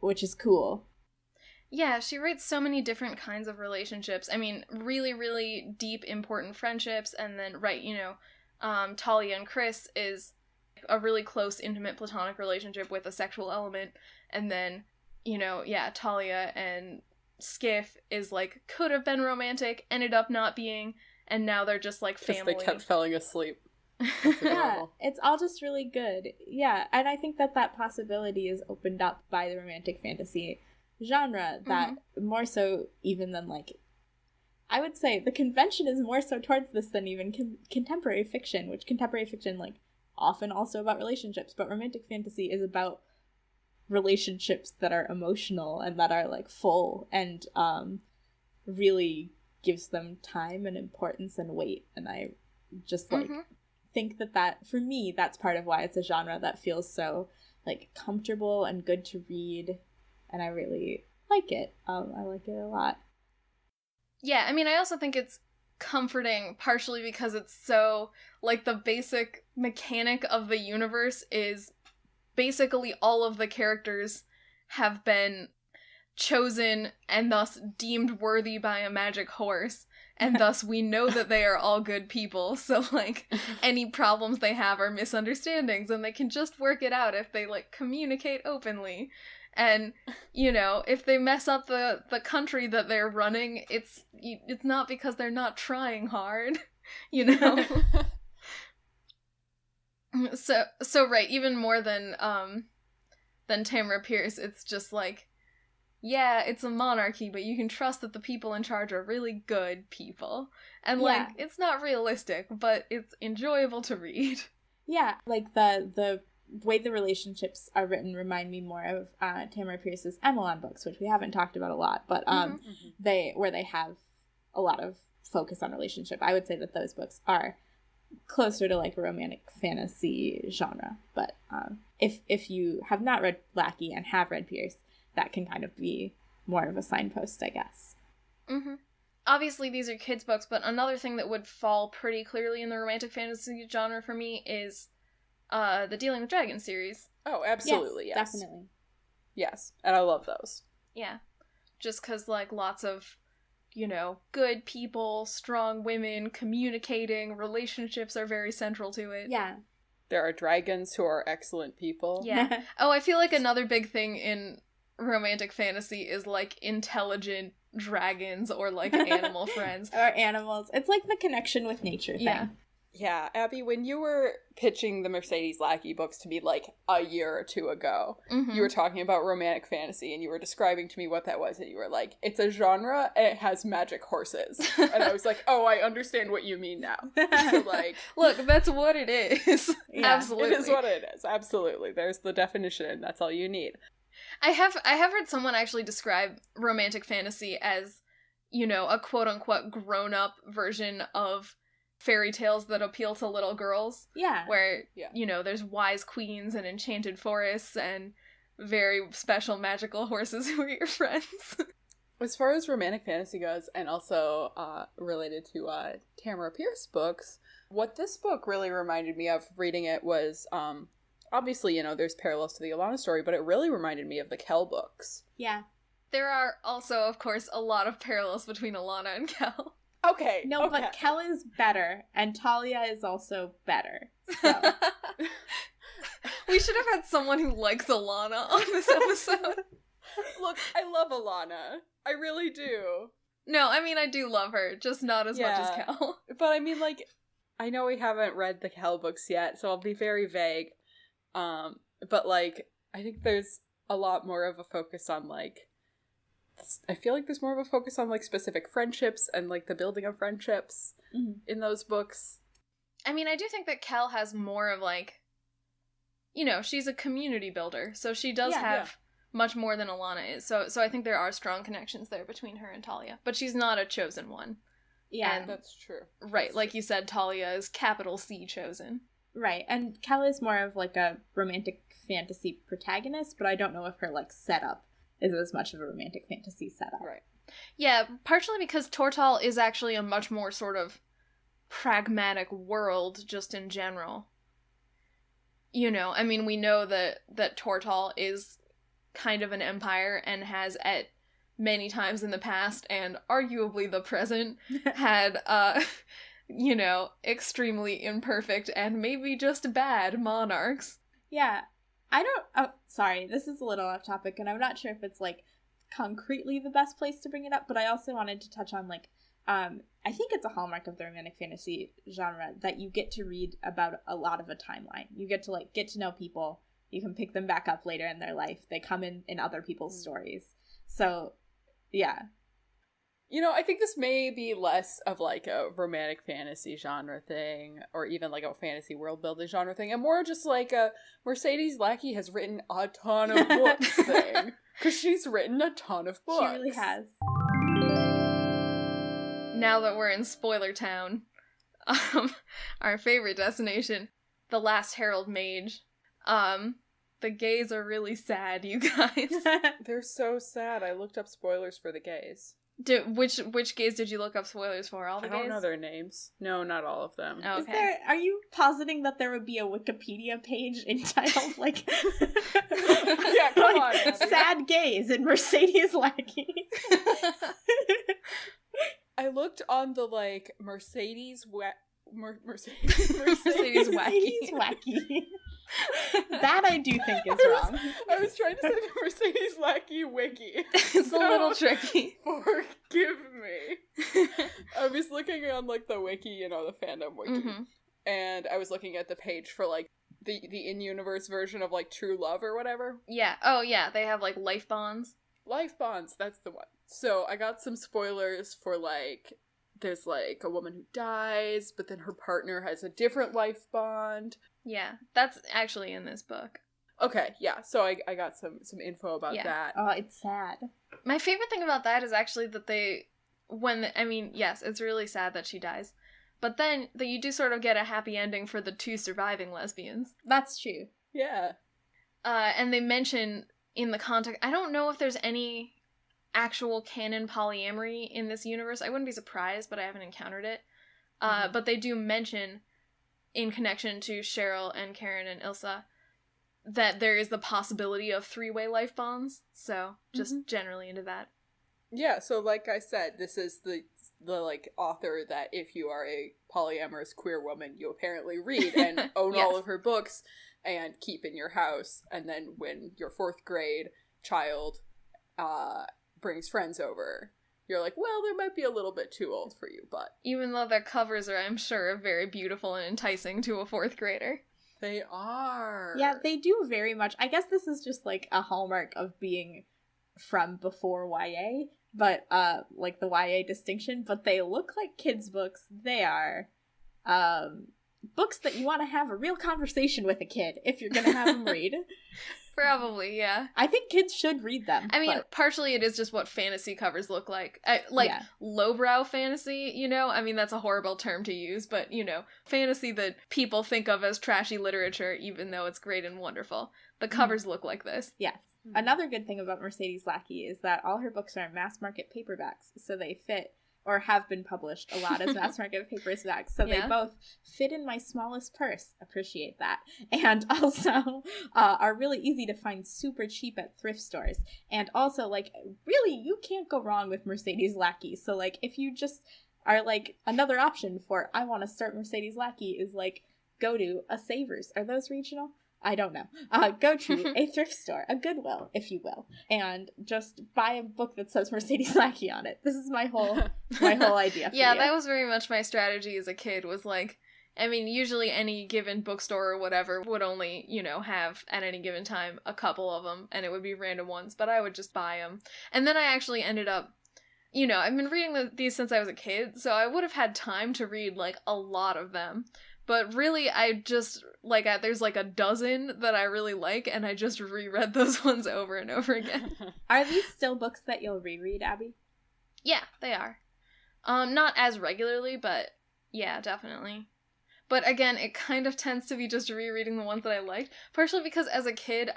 C: which is cool.
B: Yeah, she writes so many different kinds of relationships. I mean, really, really deep, important friendships, and then, right, you know, Talia and Chris is a really close, intimate, platonic relationship with a sexual element, and then, you know, yeah, Talia and Skiff is, like, could have been romantic, ended up not being, and now they're just, like, family.
A: Because they kept falling asleep.
C: Yeah, it's all just really good. Yeah, and I think that possibility is opened up by the romantic fantasy genre that more so even than, like, I would say the convention is more so towards this than even contemporary fiction, which contemporary fiction, like, often also about relationships, but romantic fantasy is about relationships that are emotional and that are, like, full and really gives them time and importance and weight, and I just, like, think that for me, that's part of why it's a genre that feels so, like, comfortable and good to read. And I really like it. I like it a lot.
B: Yeah, I mean, I also think it's comforting partially because it's so, like, the basic mechanic of the universe is basically all of the characters have been chosen and thus deemed worthy by a magic horse. And thus we know that they are all good people. So, like, any problems they have are misunderstandings and they can just work it out if they, like, communicate openly. And, you know, if they mess up the country that they're running, it's not because they're not trying hard, you know? So right, even more than Tamara Pierce, it's just like, yeah, it's a monarchy, but you can trust that the people in charge are really good people. And, like, it's not realistic, but it's enjoyable to read.
C: Yeah, like, the way the relationships are written remind me more of Tamara Pierce's Emelon books, which we haven't talked about a lot, but they have a lot of focus on relationship. I would say that those books are closer to like a romantic fantasy genre. But if you have not read Lackey and have read Pierce, that can kind of be more of a signpost, I guess.
B: Mm-hmm. Obviously, these are kids' books, but another thing that would fall pretty clearly in the romantic fantasy genre for me is the Dealing with Dragons series.
A: Oh, absolutely, yes.
C: Definitely.
A: Yes, and I love those.
B: Yeah. Just because, like, lots of, you know, good people, strong women, communicating, relationships are very central to it.
C: Yeah.
A: There are dragons who are excellent people.
B: Yeah. Oh, I feel like another big thing in romantic fantasy is, like, intelligent dragons or, like, animal friends.
C: Or animals. It's like the connection with nature thing.
B: Yeah.
A: Yeah, Abby, when you were pitching the Mercedes Lackey books to me like a year or two ago, you were talking about romantic fantasy and you were describing to me what that was and you were like, it's a genre and it has magic horses. And I was like, oh, I understand what you mean now. So like,
B: look, that's what it is.
C: Yeah,
B: absolutely.
A: It is what it is. Absolutely. There's the definition. That's all you need.
B: I have heard someone actually describe romantic fantasy as, you know, a quote-unquote grown-up version of fairy tales that appeal to little girls.
C: Yeah.
B: Where, you know, there's wise queens and enchanted forests and very special magical horses who are your friends.
A: As far as romantic fantasy goes, and also related to Tamara Pierce books, what this book really reminded me of reading it was, obviously, you know, there's parallels to the Alana story, but it really reminded me of the Kell books.
C: Yeah.
B: There are also, of course, a lot of parallels between Alana and Kell.
A: Okay.
C: No, but Kell is better, and Talia is also better. So.
B: We should have had someone who likes Alana on this episode.
A: Look, I love Alana. I really do.
B: No, I mean, I do love her, just not as much as Kell.
A: But I mean, like, I know we haven't read the Kell books yet, so I'll be very vague. But, like, I think there's a lot more of a focus on, like, I feel like there's more of a focus on, like, specific friendships and, like, the building of friendships in those books.
B: I mean, I do think that Kell has more of, like, you know, she's a community builder, so she does have much more than Alana is. So I think there are strong connections there between her and Talia. But she's not a chosen one.
C: Yeah.
A: And that's true.
B: Right,
A: that's
B: like
A: true.
B: You said, Talia is capital C chosen.
C: Right, and Kell is more of, like, a romantic fantasy protagonist, but I don't know if her, like, setup is as much of a romantic fantasy setup.
A: Right.
B: Yeah, partially because Tortall is actually a much more sort of pragmatic world, just in general. You know, I mean, we know that Tortall is kind of an empire and has at many times in the past, and arguably the present, had, you know, extremely imperfect and maybe just bad monarchs.
C: Yeah. Sorry, this is a little off topic, and I'm not sure if it's, like, concretely the best place to bring it up, but I also wanted to touch on, like, I think it's a hallmark of the romantic fantasy genre that you get to read about a lot of a timeline. You get to, like, get to know people. You can pick them back up later in their life. They come in other people's stories. So, yeah.
A: You know, I think this may be less of, like, a romantic fantasy genre thing, or even, like, a fantasy world-building genre thing, and more just, like, a Mercedes Lackey has written a ton of books thing. Because she's written a ton of books.
C: She really has.
B: Now that we're in Spoiler Town, our favorite destination, the Last Herald Mage, the gays are really sad, you guys.
A: They're so sad. I looked up spoilers for the gays.
B: Which gays did you look up spoilers for? All the gays?
A: I don't know their names. No, not all of them.
B: Oh, okay.
C: Are you positing that there would be a Wikipedia page entitled, like,
A: yeah, come on, Abby.
C: Sad gays in Mercedes Lackey?
A: I looked on the, like, Mercedes
B: Mercedes
C: Wacky. That I do think is wrong.
A: I was trying to say the Mercedes Lackey wiki.
B: It's a little tricky.
A: Forgive me. I was looking on, like, the wiki, you know, the fandom wiki. And I was looking at the page for, like, the in-universe version of, like, True Love or whatever.
B: Yeah. Oh, yeah. They have, like, life bonds.
A: Life bonds, that's the one. So I got some spoilers for, like, there's, like, a woman who dies, but then her partner has a different life bond.
B: Yeah, that's actually in this book.
A: Okay, yeah, so I got some info about that.
C: Oh, it's sad.
B: My favorite thing about that is actually that they yes, it's really sad that she dies. But then you do sort of get a happy ending for the 2 surviving lesbians.
C: That's true.
A: Yeah.
B: And they mention in the context, I don't know if there's any actual canon polyamory in this universe. I wouldn't be surprised, but I haven't encountered it. But they do mention, in connection to Cheryl and Karen and Ilsa, that there is the possibility of 3-way life bonds. So, just generally into that.
A: Yeah, so like I said, this is the like author that if you are a polyamorous queer woman, you apparently read and own all of her books and keep in your house. And then when your 4th grade child brings friends over, you're like, well, they might be a little bit too old for you, but...
B: Even though their covers are, I'm sure, very beautiful and enticing to a 4th grader.
A: They are.
C: Yeah, they do very much. I guess this is just, like, a hallmark of being from before YA, but, like, the YA distinction, but they look like kids' books. They are, books that you want to have a real conversation with a kid if you're gonna have them read.
B: Probably, yeah.
C: I think kids should read them.
B: I mean, partially it is just what fantasy covers look like. Lowbrow fantasy, you know? I mean, that's a horrible term to use, but, you know, fantasy that people think of as trashy literature, even though it's great and wonderful. The covers look like this.
C: Yes. Another good thing about Mercedes Lackey is that all her books are mass market paperbacks, so they fit, or have been published a lot as mass market paperbacks, so they both fit in my smallest purse. Appreciate that. And also are really easy to find super cheap at thrift stores. And also, like, really, you can't go wrong with Mercedes Lackey. So, like, if you just are, like, another option for, I want to start Mercedes Lackey is, like, go to a Savers. Are those regional? I don't know. Go to a thrift store, a Goodwill, if you will, and just buy a book that says Mercedes Lackey on it. This is my whole idea for you.
B: That was very much my strategy as a kid, was like, I mean, usually any given bookstore or whatever would only, you know, have, at any given time, a couple of them, and it would be random ones, but I would just buy them. And then I actually ended up, you know, I've been reading these since I was a kid, so I would have had time to read, like, a lot of them. But really, I just, like, there's like a dozen that I really like, and I just reread those ones over and over again.
C: Are these still books that you'll reread, Abby?
B: Yeah, they are. Not as regularly, but yeah, definitely. But again, it kind of tends to be just rereading the ones that I liked, partially because as a kid,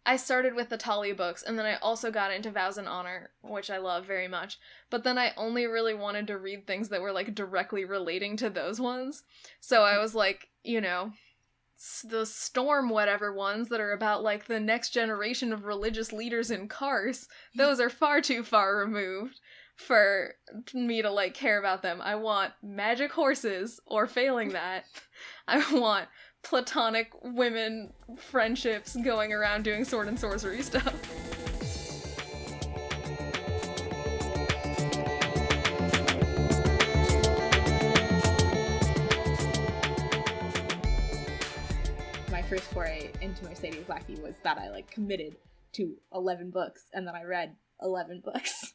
B: I started with the Talia books, and then I also got into Vows and Honor, which I love very much. But then I only really wanted to read things that were, like, directly relating to those ones. So I was like, you know, the Storm whatever ones that are about, like, the next generation of religious leaders in Kars, those are far too far removed for me to, like, care about them. I want magic horses, or failing that, I want platonic women friendships going around doing sword and sorcery stuff.
C: My first foray into Mercedes Lackey was that I, like, committed to 11 books, and then I read 11 books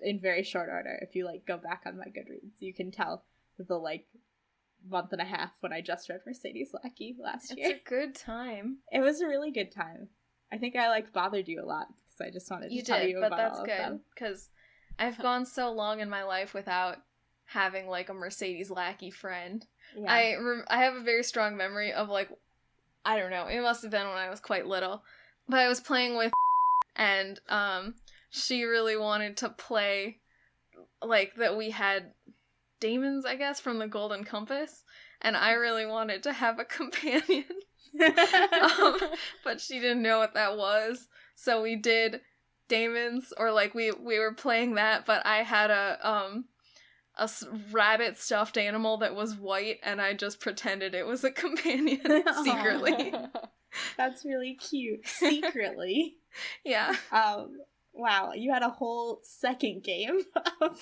C: in very short order. If you, like, go back on my Goodreads, you can tell the, like, month and a half when I just read Mercedes Lackey last year.
B: It's a good time.
C: It was a really good time. I think I, like, bothered you a lot because I just wanted to tell you about all of them.
B: You did, but that's good, because I've gone so long in my life without having, like, a Mercedes Lackey friend. Yeah. I have a very strong memory of, like, I don't know, it must have been when I was quite little, but I was playing with and she really wanted to play, like, that we had daemons, I guess, from the Golden Compass, and I really wanted to have a companion, but she didn't know what that was, so we did daemons, or, like, we were playing that, but I had a rabbit stuffed animal that was white, and I just pretended it was a companion secretly.
C: That's really cute. Secretly.
B: Yeah.
C: Wow, you had a whole second game of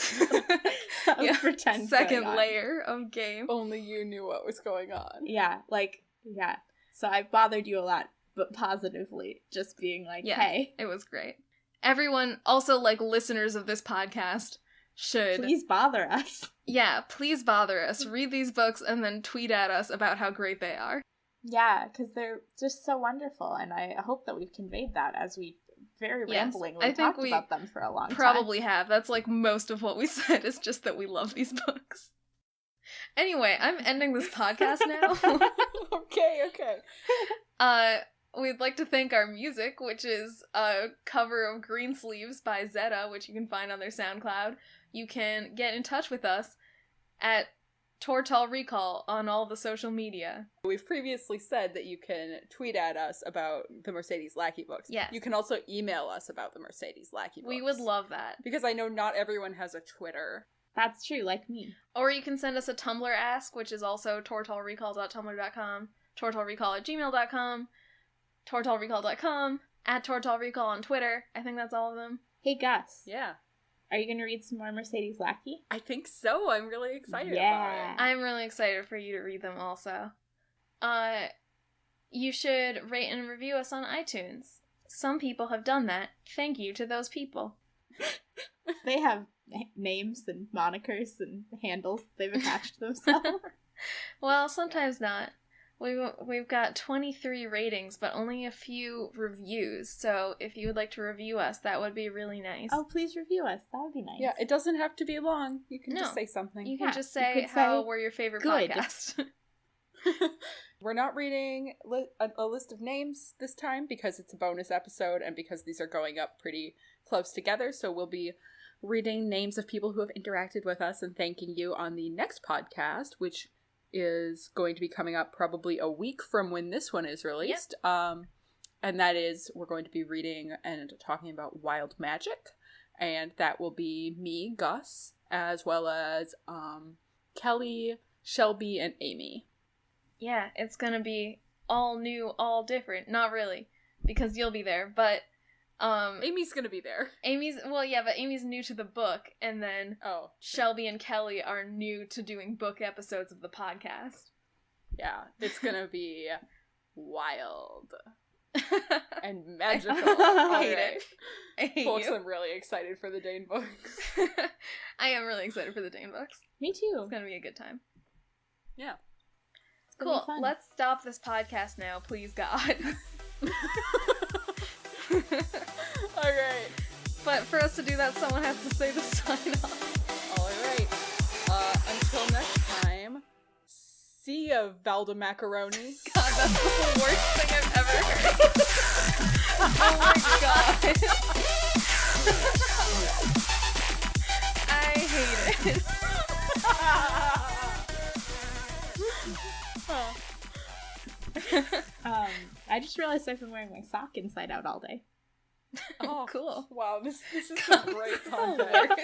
C: pretend.
B: Second layer of game.
A: Only you knew what was going on.
C: Yeah, like, yeah. So I bothered you a lot, but positively, just being like, hey.
B: It was great. Everyone, also, like, listeners of this podcast, should...
C: Please bother us.
B: Yeah, please bother us. Read these books and then tweet at us about how great they are.
C: Yeah, because they're just so wonderful, and I hope that we've conveyed that as we very
B: Yes,
C: ramblingly
B: I think
C: talked
B: we
C: about them for a long time.
B: Probably have. That's like most of what we said is just that we love these books. Anyway, I'm ending this podcast now.
A: Okay.
B: We'd like to thank our music, which is a cover of Green Sleeves by Zeta, which you can find on their SoundCloud. You can get in touch with us at Tortall Recall on all the social media.
A: We've previously said that you can tweet at us about the Mercedes Lackey books.
B: Yes.
A: You can also email us about the Mercedes Lackey books.
B: We would love that.
A: Because I know not everyone has a Twitter.
C: That's true, like me.
B: Or you can send us a Tumblr ask, which is also tortallrecall.tumblr.com, tortallrecall@gmail.com, tortallrecall.com, at tortallrecall on Twitter. I think that's all of them.
C: Hey, Gus.
A: Yeah.
C: Are you going to read some more Mercedes Lackey?
A: I think so. I'm really excited about it.
B: I'm really excited for you to read them also. You should rate and review us on iTunes. Some people have done that. Thank you to those people.
C: They have names and monikers and handles they've attached to themselves.
B: Well, sometimes not. We've got 23 ratings, but only a few reviews. So if you would like to review us, that would be really nice.
C: Oh, please review us. That would be nice.
A: Yeah, it doesn't have to be long. You can just say something.
B: You can
C: Yeah,
B: just
C: you
B: say
C: could
B: how
C: say,
B: we're your favorite
C: "Good."
B: podcast.
A: We're not reading a list of names this time because it's a bonus episode and because these are going up pretty close together. So we'll be reading names of people who have interacted with us and thanking you on the next podcast, which is going to be coming up probably a week from when this one is released. Yep. And that is, we're going to be reading and talking about Wild Magic. And that will be me, Gus, as well as Kelly, Shelby, and Amy.
B: Yeah, it's gonna be all new, all different. Not really, because you'll be there, but
A: Amy's gonna be there.
B: But Amy's new to the book, and then Shelby and Kelly are new to doing book episodes of the podcast.
A: Yeah, it's gonna be wild and magical.
B: I hate it. I hate
A: Folks,
B: you.
A: I'm really excited for the Dane books.
B: I am really excited for the Dane books.
C: Me too.
B: It's gonna be a good time.
A: Yeah.
B: Cool. Let's stop this podcast now, please, God.
A: Alright.
B: But for us to do that, someone has to say the sign off.
A: Alright. Until next time, see ya, Valdemacaroni.
B: God, that's the worst thing I've ever heard. Oh my god. I hate it.
C: I just realized I've been wearing my sock inside out all day.
B: Oh, cool.
A: Wow, this is some great content.